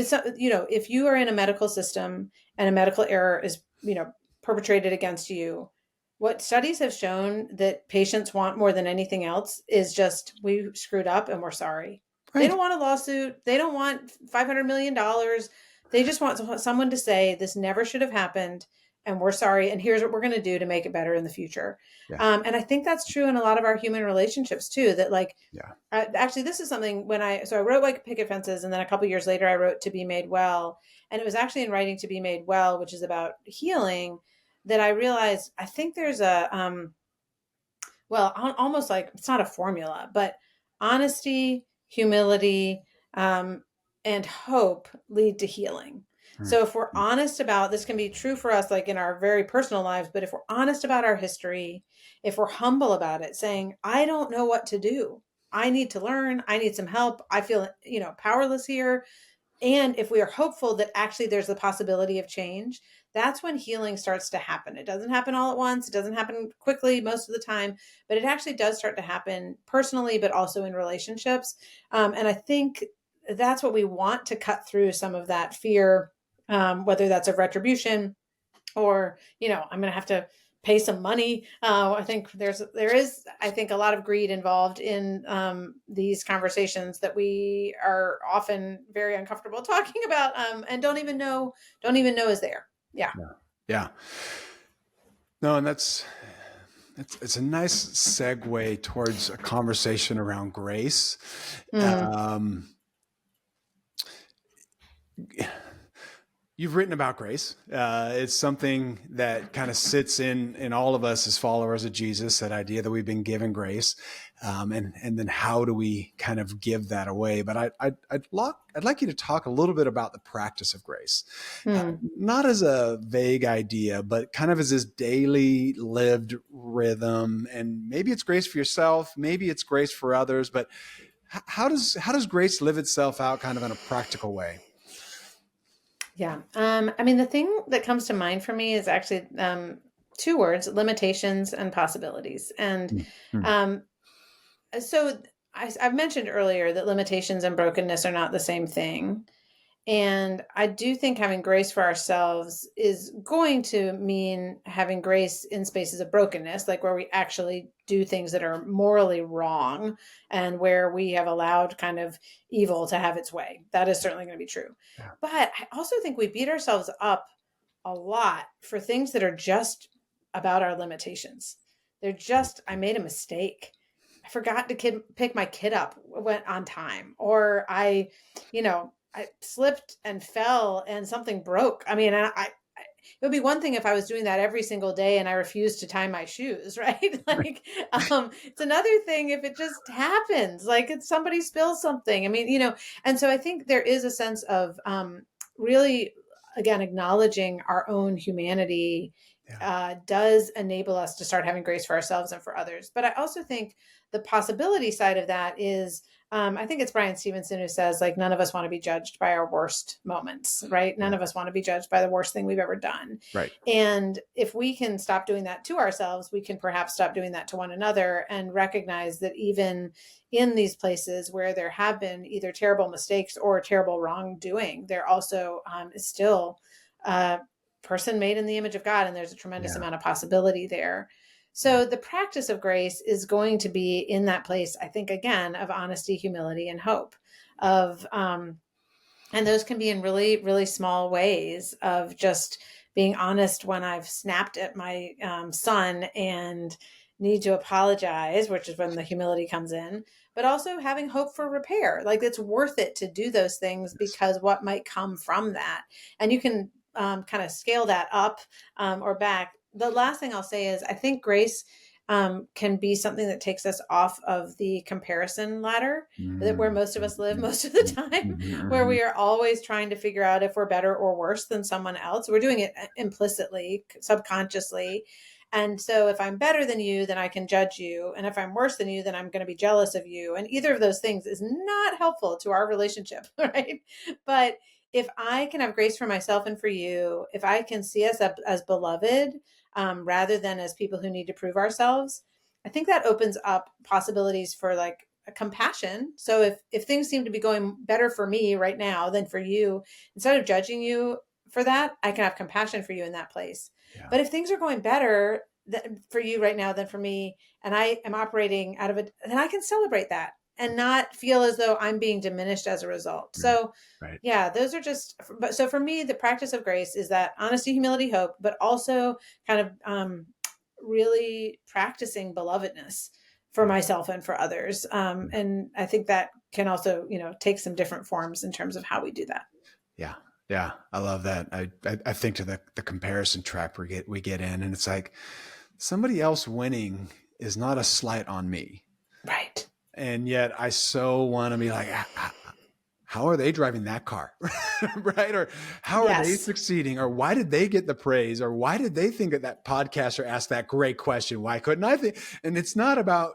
so, if you are in a medical system and a medical error is, perpetrated against you, what studies have shown that patients want more than anything else is just, we screwed up and we're sorry. They right. don't want a lawsuit. They don't want $500 million. They just want someone to say, this never should have happened and we're sorry. And here's what we're going to do to make it better in the future. Yeah. And I think that's true in a lot of our human relationships too, that like, Yeah. actually, this is something I wrote like Picket Fences, and then a couple years later I wrote To Be Made Well. And it was actually in writing To Be Made Well, which is about healing, that I realized I think there's almost like, it's not a formula, but honesty, humility, and hope lead to healing. So if we're honest about, this can be true for us, like in our very personal lives, but if we're honest about our history, if we're humble about it, saying, I don't know what to do, I need to learn, I need some help, I feel, powerless here. And if we are hopeful that actually there's the possibility of change, that's when healing starts to happen. It doesn't happen all at once. It doesn't happen quickly most of the time, but it actually does start to happen personally, but also in relationships. And I think that's what we want to cut through some of that fear, whether that's of retribution or, I'm going to have to pay some money. I think there is, I think, a lot of greed involved in these conversations that we are often very uncomfortable talking about, and don't even know is there. Yeah. Yeah. No, and it's a nice segue towards a conversation around grace. Mm. You've written about grace. It's something that kind of sits in all of us as followers of Jesus, that idea that we've been given grace. And then how do we kind of give that away? But I'd like you to talk a little bit about the practice of grace, Mm. not as a vague idea, but kind of as this daily lived rhythm. And maybe it's grace for yourself, maybe it's grace for others, but how does grace live itself out kind of in a practical way? Yeah. I mean, the thing that comes to mind for me is actually two words: limitations and possibilities. And Mm-hmm. um, so I've mentioned earlier that limitations and brokenness are not the same thing. And I do think having grace for ourselves is going to mean having grace in spaces of brokenness, like where we actually do things that are morally wrong and where we have allowed kind of evil to have its way. That is certainly going to be true. Yeah. But I also think we beat ourselves up a lot for things that are just about our limitations. They're just, I made a mistake. I forgot to pick my kid up went on time, or I slipped and fell and something broke. I mean, it would be one thing if I was doing that every single day and I refused to tie my shoes, right? Like, it's another thing if it just happens, like if somebody spills something. I mean, and so I think there is a sense of really, again, acknowledging our own humanity does enable us to start having grace for ourselves and for others. But I also think the possibility side of that is, I think it's Brian Stevenson who says, like, none of us want to be judged by our worst moments, right? None Yeah. of us want to be judged by the worst thing we've ever done. Right. And if we can stop doing that to ourselves, we can perhaps stop doing that to one another and recognize that even in these places where there have been either terrible mistakes or terrible wrongdoing, there also is still a person made in the image of God, and there's a tremendous Yeah. amount of possibility there. So the practice of grace is going to be in that place, I think, again, of honesty, humility, and hope. Of and those can be in really, really small ways of just being honest when I've snapped at my son and need to apologize, which is when the humility comes in, but also having hope for repair. Like, it's worth it to do those things Yes. because what might come from that. And you can kind of scale that up or back. The last thing I'll say is I think grace can be something that takes us off of the comparison ladder, that where Mm, most of us live mhm, most of the mhm, time, mhm, where mhm. we are always trying to figure out if we're better or worse than someone else. We're doing it implicitly, subconsciously. And so if I'm better than you, then I can judge you. And if I'm worse than you, then I'm going to be jealous of you. And either of those things is not helpful to our relationship, right? But if I can have grace for myself and for you, if I can see us as beloved, rather than as people who need to prove ourselves, I think that opens up possibilities for like a compassion. So if things seem to be going better for me right now than for you, instead of judging you for that, I can have compassion for you in that place. Yeah. But if things are going better for you right now than for me, and I am operating out of it, then I can celebrate that and not feel as though I'm being diminished as a result. Right. So Right. yeah, those are just, but so for me, the practice of grace is that honesty, humility, hope, but also kind of really practicing belovedness for Yeah. myself and for others. Yeah. And I think that can also, take some different forms in terms of how we do that. Yeah. Yeah. I love that. I think to the comparison trap we get in, and it's like somebody else winning is not a slight on me. Right. And yet I so want to be like, how are they driving that car? Right? Or how are they Yes. succeeding? Or why did they get the praise? Or why did they think that podcaster asked that great question? Why couldn't I think? And it's not about,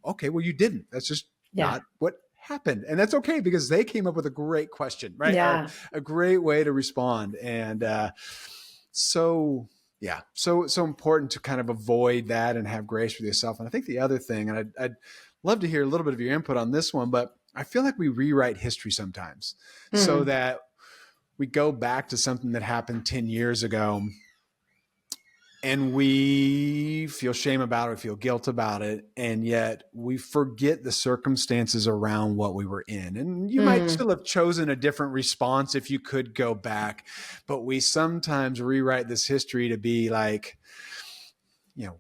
okay, well, you didn't. That's just Yeah. not what happened. And that's okay because they came up with a great question, right? Or Yeah. a great way to respond. And so, yeah, so important to kind of avoid that and have grace for yourself. And I think the other thing, and I'd love to hear a little bit of your input on this one, but I feel like we rewrite history sometimes so Mm. that we go back to something that happened 10 years ago and we feel shame about it, we feel guilt about it, and yet we forget the circumstances around what we were in. And you might Mm. still have chosen a different response if you could go back, but we sometimes rewrite this history to be like,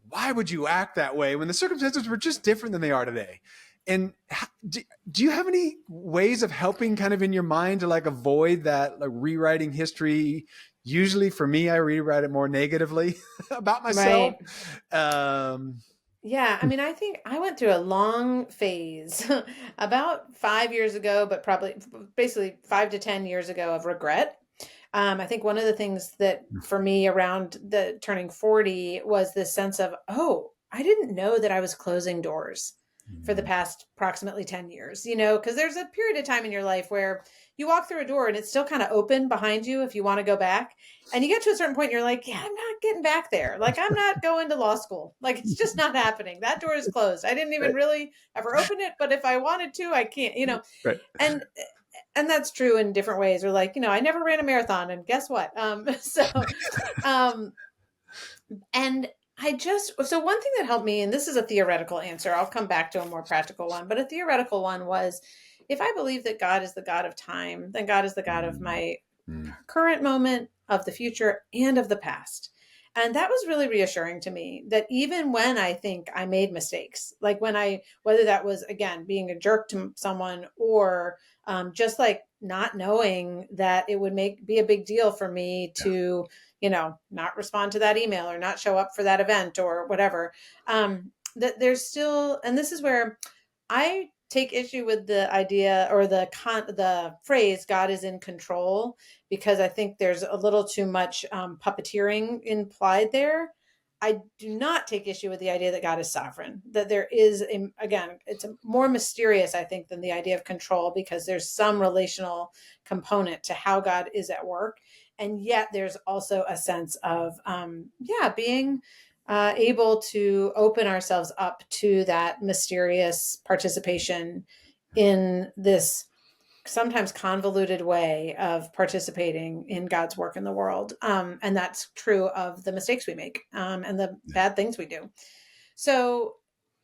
why would you act that way when the circumstances were just different than they are today? And do you have any ways of helping kind of in your mind to like avoid that, like rewriting history? Usually for me, I rewrite it more negatively about myself. Right. Um, Yeah, I mean, I think I went through a long phase about 5 years ago, but probably basically 5 to 10 years ago of regret. I think one of the things that for me around the turning 40 was this sense of, oh, I didn't know that I was closing doors for the past approximately 10 years, because there's a period of time in your life where you walk through a door and it's still kind of open behind you if you want to go back. And you get to a certain point, and you're like, yeah, I'm not getting back there. Like, I'm not going to law school. Like, it's just not happening. That door is closed. I didn't even right, really ever open it, but if I wanted to, I can't. right. And that's true in different ways. Or like, I never ran a marathon, and guess what? Um, and so one thing that helped me, and this is a theoretical answer, I'll come back to a more practical one, but a theoretical one was, if I believe that God is the God of time, then God is the God of my Mm, current moment, of the future, and of the past. And that was really reassuring to me, that even when I think I made mistakes, like whether that was, again, being a jerk to someone, or just like not knowing that it would be a big deal for me yeah, to, not respond to that email or not show up for that event or whatever. That there's still, and this is where I take issue with the idea, or the phrase "God is in control," because I think there's a little too much puppeteering implied there. I do not take issue with the idea that God is sovereign, that there is, again, it's more mysterious, I think, than the idea of control, because there's some relational component to how God is at work. And yet there's also a sense of, being able to open ourselves up to that mysterious participation in this sometimes convoluted way of participating in God's work in the world. And that's true of the mistakes we make, and the bad things we do. So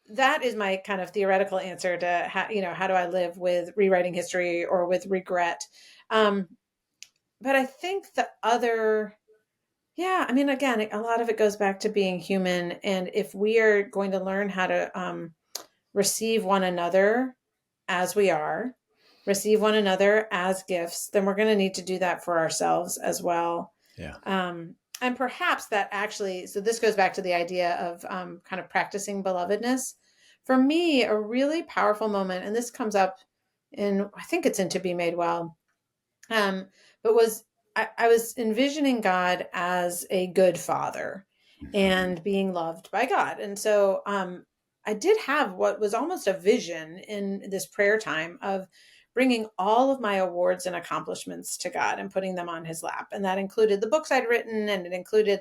that is my kind of theoretical answer to how do I live with rewriting history or with regret. But I think the other, again, a lot of it goes back to being human. And if we are going to learn how to receive one another as we are, receive one another as gifts, then we're going to need to do that for ourselves as well. Yeah. And perhaps that actually, so this goes back to the idea of kind of practicing belovedness. For me, a really powerful moment, and this comes up I think it's in To Be Made Well, but I was envisioning God as a good father and being loved by God. And so I did have what was almost a vision in this prayer time of bringing all of my awards and accomplishments to God and putting them on his lap. And that included the books I'd written, and it included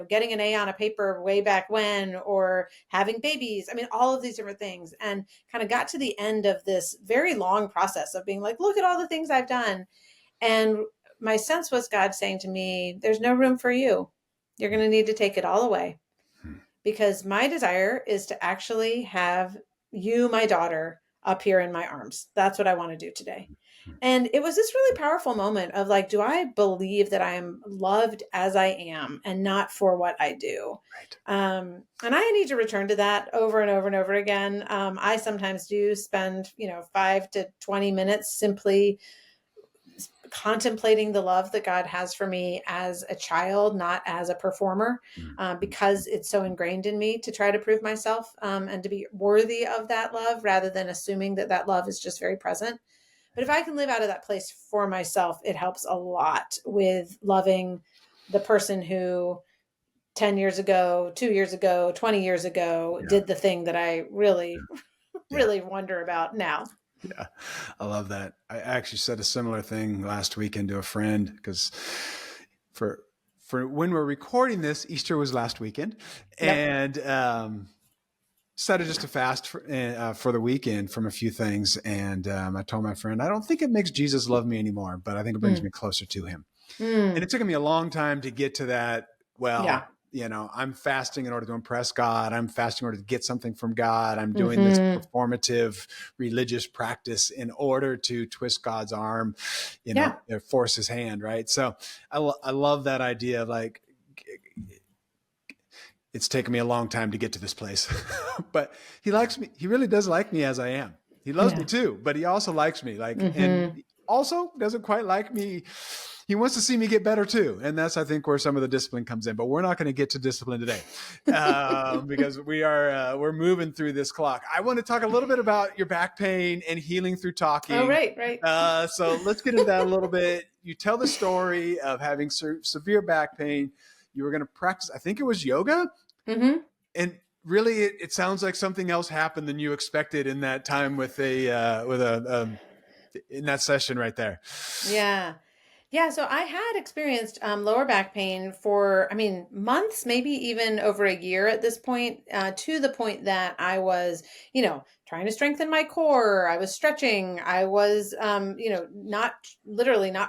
getting an A on a paper way back when, or having babies. I mean, all of these different things, and kind of got to the end of this very long process of being like, look at all the things I've done. And my sense was God saying to me, there's no room for you. You're going to need to take it all away, because my desire is to actually have you, my daughter, up here in my arms. That's what I want to do today. And it was this really powerful moment of like, do I believe that I am loved as I am and not for what I do? Right. And I need to return to that over and over and over again. I sometimes do spend, 5 to 20 minutes simply contemplating the love that God has for me as a child, not as a performer, because it's so ingrained in me to try to prove myself and to be worthy of that love, rather than assuming that that love is just very present. But if I can live out of that place for myself, it helps a lot with loving the person who 10 years ago, 2 years ago, 20 years ago did the thing that I really, really wonder about now. Yeah, I love that. I actually said a similar thing last weekend to a friend, because for when we're recording this, Easter was last weekend, and decided just to fast for the weekend from a few things. And I told my friend, I don't think it makes Jesus love me anymore, but I think it brings me closer to him. And it took me a long time to get to that. Well, I'm fasting in order to impress God. I'm fasting in order to get something from God. I'm doing this performative religious practice in order to twist God's arm, force his hand. Right. So I love that idea of like, it's taken me a long time to get to this place, but he likes me. He really does like me as I am. He loves me too, but he also likes me, and also doesn't quite like me. He wants to see me get better too. And that's, I think, where some of the discipline comes in, but we're not going to get to discipline today because we're moving through this clock. I want to talk a little bit about your back pain and healing through talking. Oh, right. So let's get into that a little bit. You tell the story of having severe back pain. You were going to practice, I think it was yoga. And really, it sounds like something else happened than you expected in that time in that session right there. Yeah, so I had experienced lower back pain for, months, maybe even over a year at this point, to the point that I was, trying to strengthen my core. I was stretching. I was, not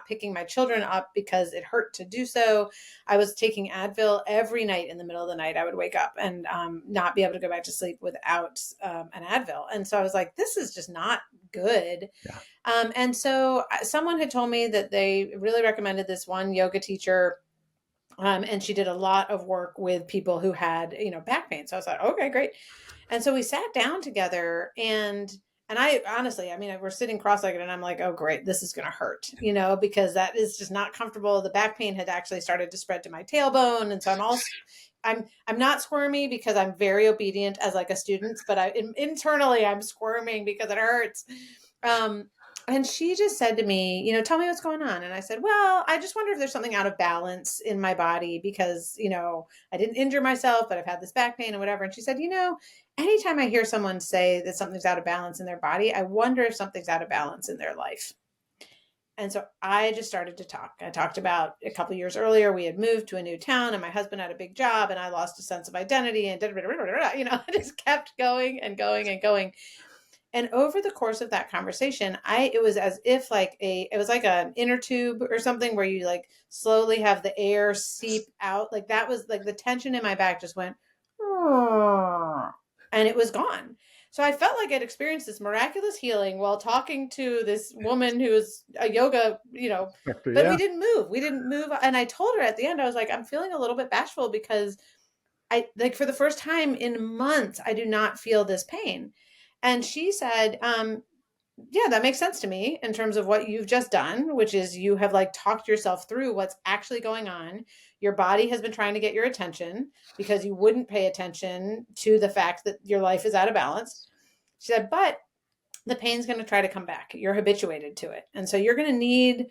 picking my children up because it hurt to do so. I was taking Advil every night. In the middle of the night, I would wake up and not be able to go back to sleep without an Advil. And so I was like, this is just not good. And so someone had told me that they really recommended this one yoga teacher. And she did a lot of work with people who had, back pain. So I was like, okay, great. And so we sat down together, and I honestly, we're sitting cross-legged, and I'm like, oh, great, this is going to hurt, because that is just not comfortable. The back pain had actually started to spread to my tailbone. And so I'm not squirmy because I'm very obedient as like a student, but internally I'm squirming because it hurts. And she just said to me, tell me what's going on. And I said, well, I just wonder if there's something out of balance in my body because, I didn't injure myself, but I've had this back pain and whatever. And she said, anytime I hear someone say that something's out of balance in their body, I wonder if something's out of balance in their life. And so I just started to talk. I talked about a couple of years earlier, we had moved to a new town and my husband had a big job and I lost a sense of identity and I just kept going and going and going. And over the course of that conversation, it was as if it was like an inner tube or something where you like slowly have the air seep out. Like that was like the tension in my back just went, and it was gone. So I felt like I'd experienced this miraculous healing while talking to this woman who was a yoga, but Yeah. we didn't move. We didn't move. And I told her at the end, I was like, I'm feeling a little bit bashful because I like for the first time in months, I do not feel this pain. And she said, yeah, that makes sense to me in terms of what you've just done, which is you have like talked yourself through what's actually going on. Your body has been trying to get your attention because you wouldn't pay attention to the fact that your life is out of balance. She said, but the pain's going to try to come back. You're habituated to it. And so you're going to need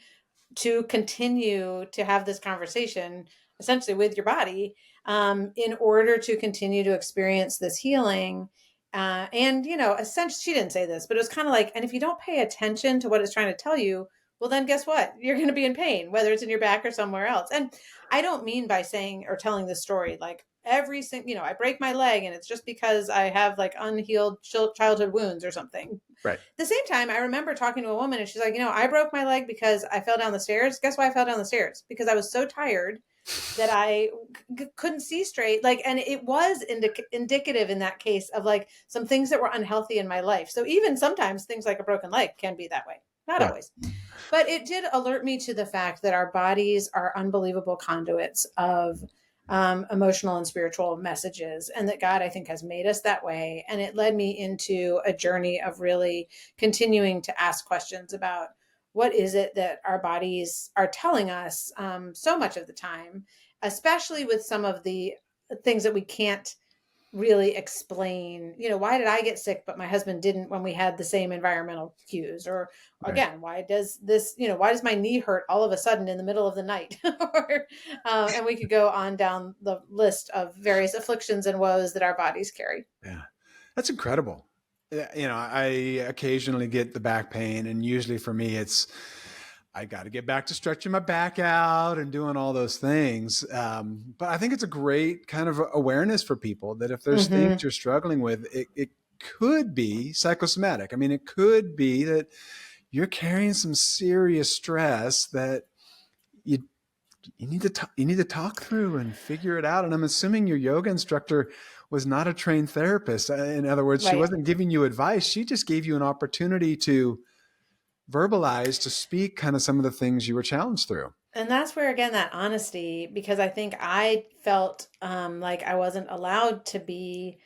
to continue to have this conversation essentially with your body in order to continue to experience this healing. And, essentially, she didn't say this, but it was kind of like, and if you don't pay attention to what it's trying to tell you, well, then guess what? You're going to be in pain, whether it's in your back or somewhere else. And I don't mean by saying or telling this story, like every single, I break my leg and it's just because I have like unhealed childhood wounds or something. Right. At the same time, I remember talking to a woman and she's like, I broke my leg because I fell down the stairs. Guess why I fell down the stairs? Because I was so tired that I couldn't see straight. Like, and it was indicative in that case of like some things that were unhealthy in my life. So even sometimes things like a broken leg can be that way. Not always. But it did alert me to the fact that our bodies are unbelievable conduits of emotional and spiritual messages, and that God, I think, has made us that way. And it led me into a journey of really continuing to ask questions about what is it that our bodies are telling us so much of the time, especially with some of the things that we can't really explain. Why did I get sick but my husband didn't when we had the same environmental cues? Or again, why does my knee hurt all of a sudden in the middle of the night? Or, and we could go on down the list of various afflictions and woes that our bodies carry. Yeah, that's incredible. I occasionally get the back pain, and usually for me, it's I got to get back to stretching my back out and doing all those things. But I think it's a great kind of awareness for people that if there's things you're struggling with, it could be psychosomatic. I mean, it could be that you're carrying some serious stress that you need to talk through and figure it out. And I'm assuming your yoga instructor was not a trained therapist. In other words, she wasn't giving you advice. She just gave you an opportunity to verbalize, to speak kind of some of the things you were challenged through. And that's where, again, that honesty, because I think I felt like I wasn't allowed to be,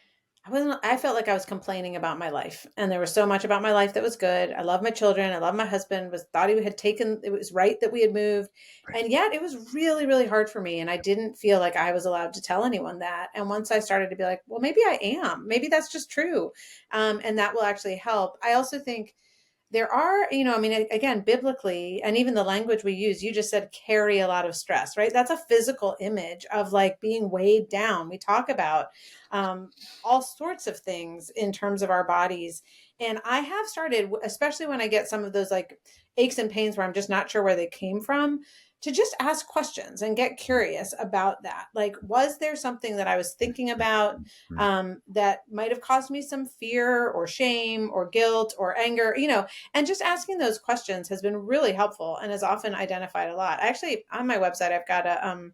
I felt like I was complaining about my life. And there was so much about my life that was good. I love my children. I love my husband, thought he had taken, it was right that we had moved. Right. And yet it was really, really hard for me. And I didn't feel like I was allowed to tell anyone that. And once I started to be like, well, maybe I am, maybe that's just true. And that will actually help. I also think there are, again, biblically, and even the language we use, you just said carry a lot of stress, right? That's a physical image of like being weighed down. We talk about all sorts of things in terms of our bodies. And I have started, especially when I get some of those like aches and pains where I'm just not sure where they came from, to just ask questions and get curious about that. Like, was there something that I was thinking about that might have caused me some fear or shame or guilt or anger, and just asking those questions has been really helpful and has often identified a lot. Actually, on my website, I've got a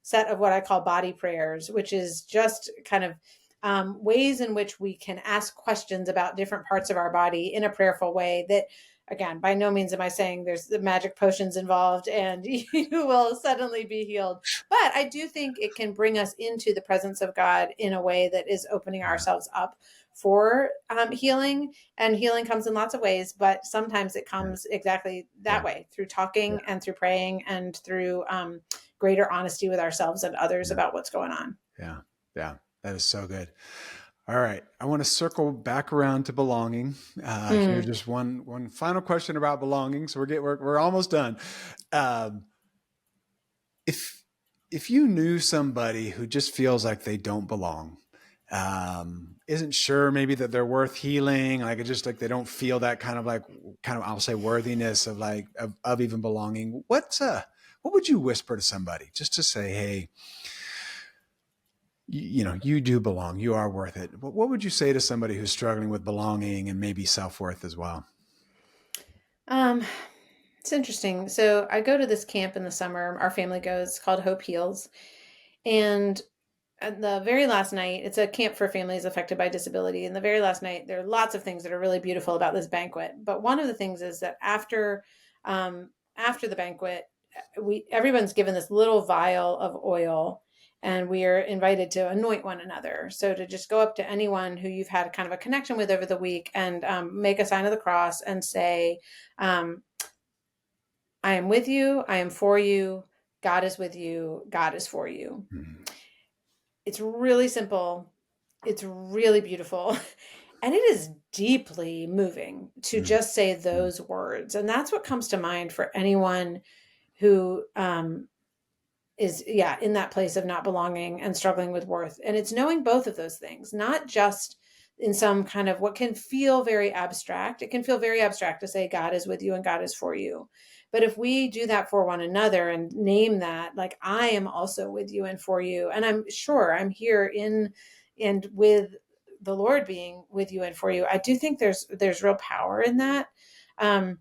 set of what I call body prayers, which is just kind of ways in which we can ask questions about different parts of our body in a prayerful way that, again, by no means am I saying there's the magic potions involved and you will suddenly be healed. But I do think it can bring us into the presence of God in a way that is opening ourselves up for healing. And healing comes in lots of ways, but sometimes it comes exactly that way, through talking and through praying and through greater honesty with ourselves and others about what's going on. Yeah. That is so good. All right. I want to circle back around to belonging. Here's Mm. just one final question about belonging. So we're almost done. Um, if if you knew somebody who just feels like they don't belong, isn't sure maybe that they're worth healing, like it's just like they don't feel that kind of I'll say worthiness of of even belonging. What would you whisper to somebody just to say, hey, you do belong, you are worth it? What would you say to somebody who's struggling with belonging and maybe self-worth as well? Um, it's interesting. So I go to this camp in the summer. Our family goes, called Hope Heals. And at the very last night, it's a camp for families affected by disability. And the very last night, there are lots of things that are really beautiful about this banquet. But one of the things is that after the banquet, everyone's given this little vial of oil, and we are invited to anoint one another. So to just go up to anyone who you've had kind of a connection with over the week and make a sign of the cross and say, um, "I am with you. I am for you. God is with you. God is for you." Mm-hmm. It's really simple. It's really beautiful. And it is deeply moving to just say those words. And that's what comes to mind for anyone who is, yeah, in that place of not belonging and struggling with worth. And it's knowing both of those things, not just in some kind of what can feel very abstract. It can feel very abstract to say God is with you and God is for you. But if we do that for one another and name that, like, I am also with you and for you, and I'm sure I'm here in and with the Lord being with you and for you, I do think there's real power in that. Um,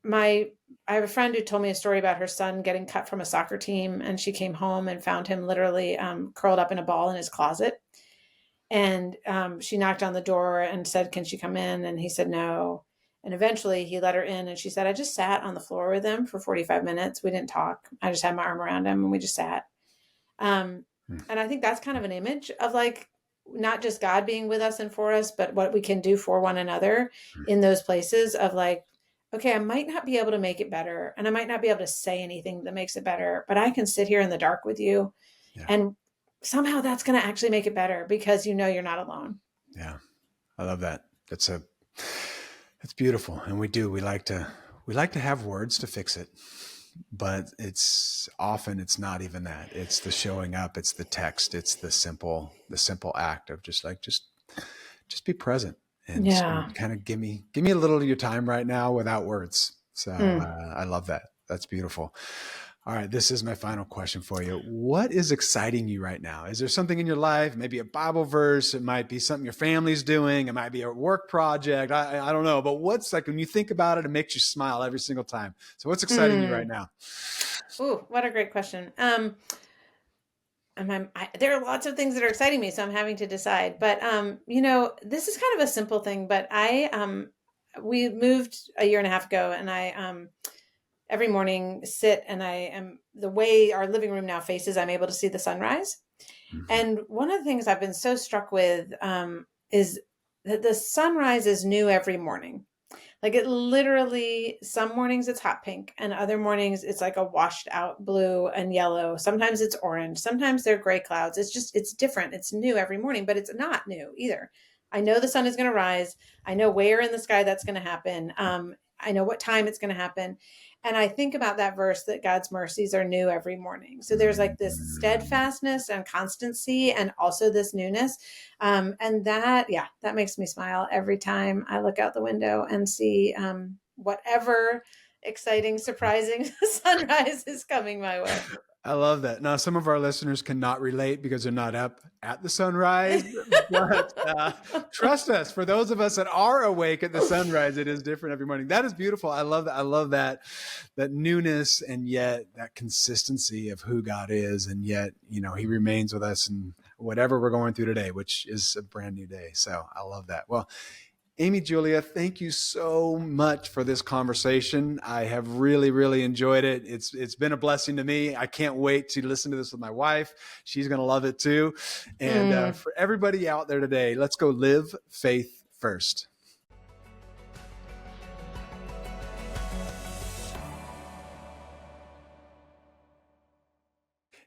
my I have a friend who told me a story about her son getting cut from a soccer team, and she came home and found him literally curled up in a ball in his closet. And she knocked on the door and said, "Can she come in?" And he said no. And eventually he let her in, and she said, "I just sat on the floor with him for 45 minutes. We didn't talk. I just had my arm around him and we just sat." Um, and I think that's kind of an image of, like, not just God being with us and for us, but what we can do for one another in those places of, like, okay, I might not be able to make it better, and I might not be able to say anything that makes it better, but I can sit here in the dark with you, Yeah. and somehow that's going to actually make it better because you know you're not alone. Yeah. I love that. That's beautiful. And we like to have words to fix it, but it's not even that. It's the showing up, it's the text, it's the simple act of just be present Yeah. and kind of give me a little of your time right now without words. So Mm. I love that. That's beautiful. All right, this is my final question for you. What is exciting you right now? Is there something in your life, maybe a Bible verse? It might be something your family's doing. It might be a work project. I don't know. But what's like when you think about it, it makes you smile every single time. So what's exciting you right Mm. now? Ooh, what a great question. There are lots of things that are exciting me, so I'm having to decide. But this is kind of a simple thing. But we moved a year and a half ago, and I every morning sit and I am the way our living room now faces. I'm able to see the sunrise. Mhm. And one of the things I've been so struck with is that the sunrise is new every morning. Like, it literally, some mornings it's hot pink and other mornings it's like a washed out blue and yellow. Sometimes it's orange. Sometimes they're gray clouds. It's different. It's new every morning, but it's not new either. I know the sun is going to rise. I know where in the sky that's going to happen. I know what time it's going to happen. And I think about that verse that God's mercies are new every morning. So there's like this steadfastness and constancy and also this newness. And that, yeah, that makes me smile every time I look out the window and see whatever exciting, surprising sunrise is coming my way. I love that. Now, some of our listeners cannot relate because they're not up at the sunrise, but trust us, for those of us that are awake at the sunrise, it is different every morning. That is beautiful. I love that. I love that newness and yet that consistency of who God is, and yet He remains with us in whatever we're going through today, which is a brand new day. So I love that. Well, Amy Julia, thank you so much for this conversation. I have really, really enjoyed it. It's been a blessing to me. I can't wait to listen to this with my wife. She's going to love it too. And Mm. for everybody out there today, let's go live faith first.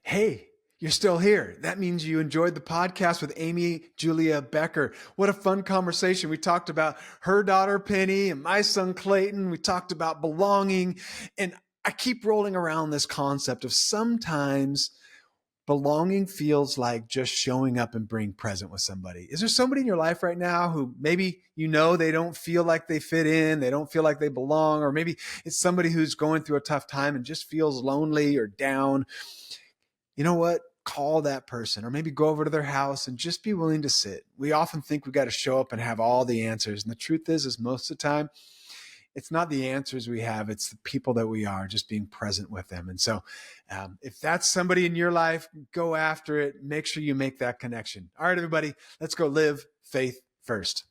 Hey, you're still here. That means you enjoyed the podcast with Amy Julia Becker. What a fun conversation. We talked about her daughter, Penny, and my son, Clayton. We talked about belonging. And I keep rolling around this concept of sometimes belonging feels like just showing up and being present with somebody. Is there somebody in your life right now who maybe they don't feel like they fit in, they don't feel like they belong, or maybe it's somebody who's going through a tough time and just feels lonely or down? You know what? Call that person, or maybe go over to their house and just be willing to sit. We often think we've got to show up and have all the answers. And the truth is most of the time, it's not the answers we have, it's the people that we are, just being present with them. And so if that's somebody in your life, go after it. Make sure you make that connection. All right, everybody, let's go live faith first.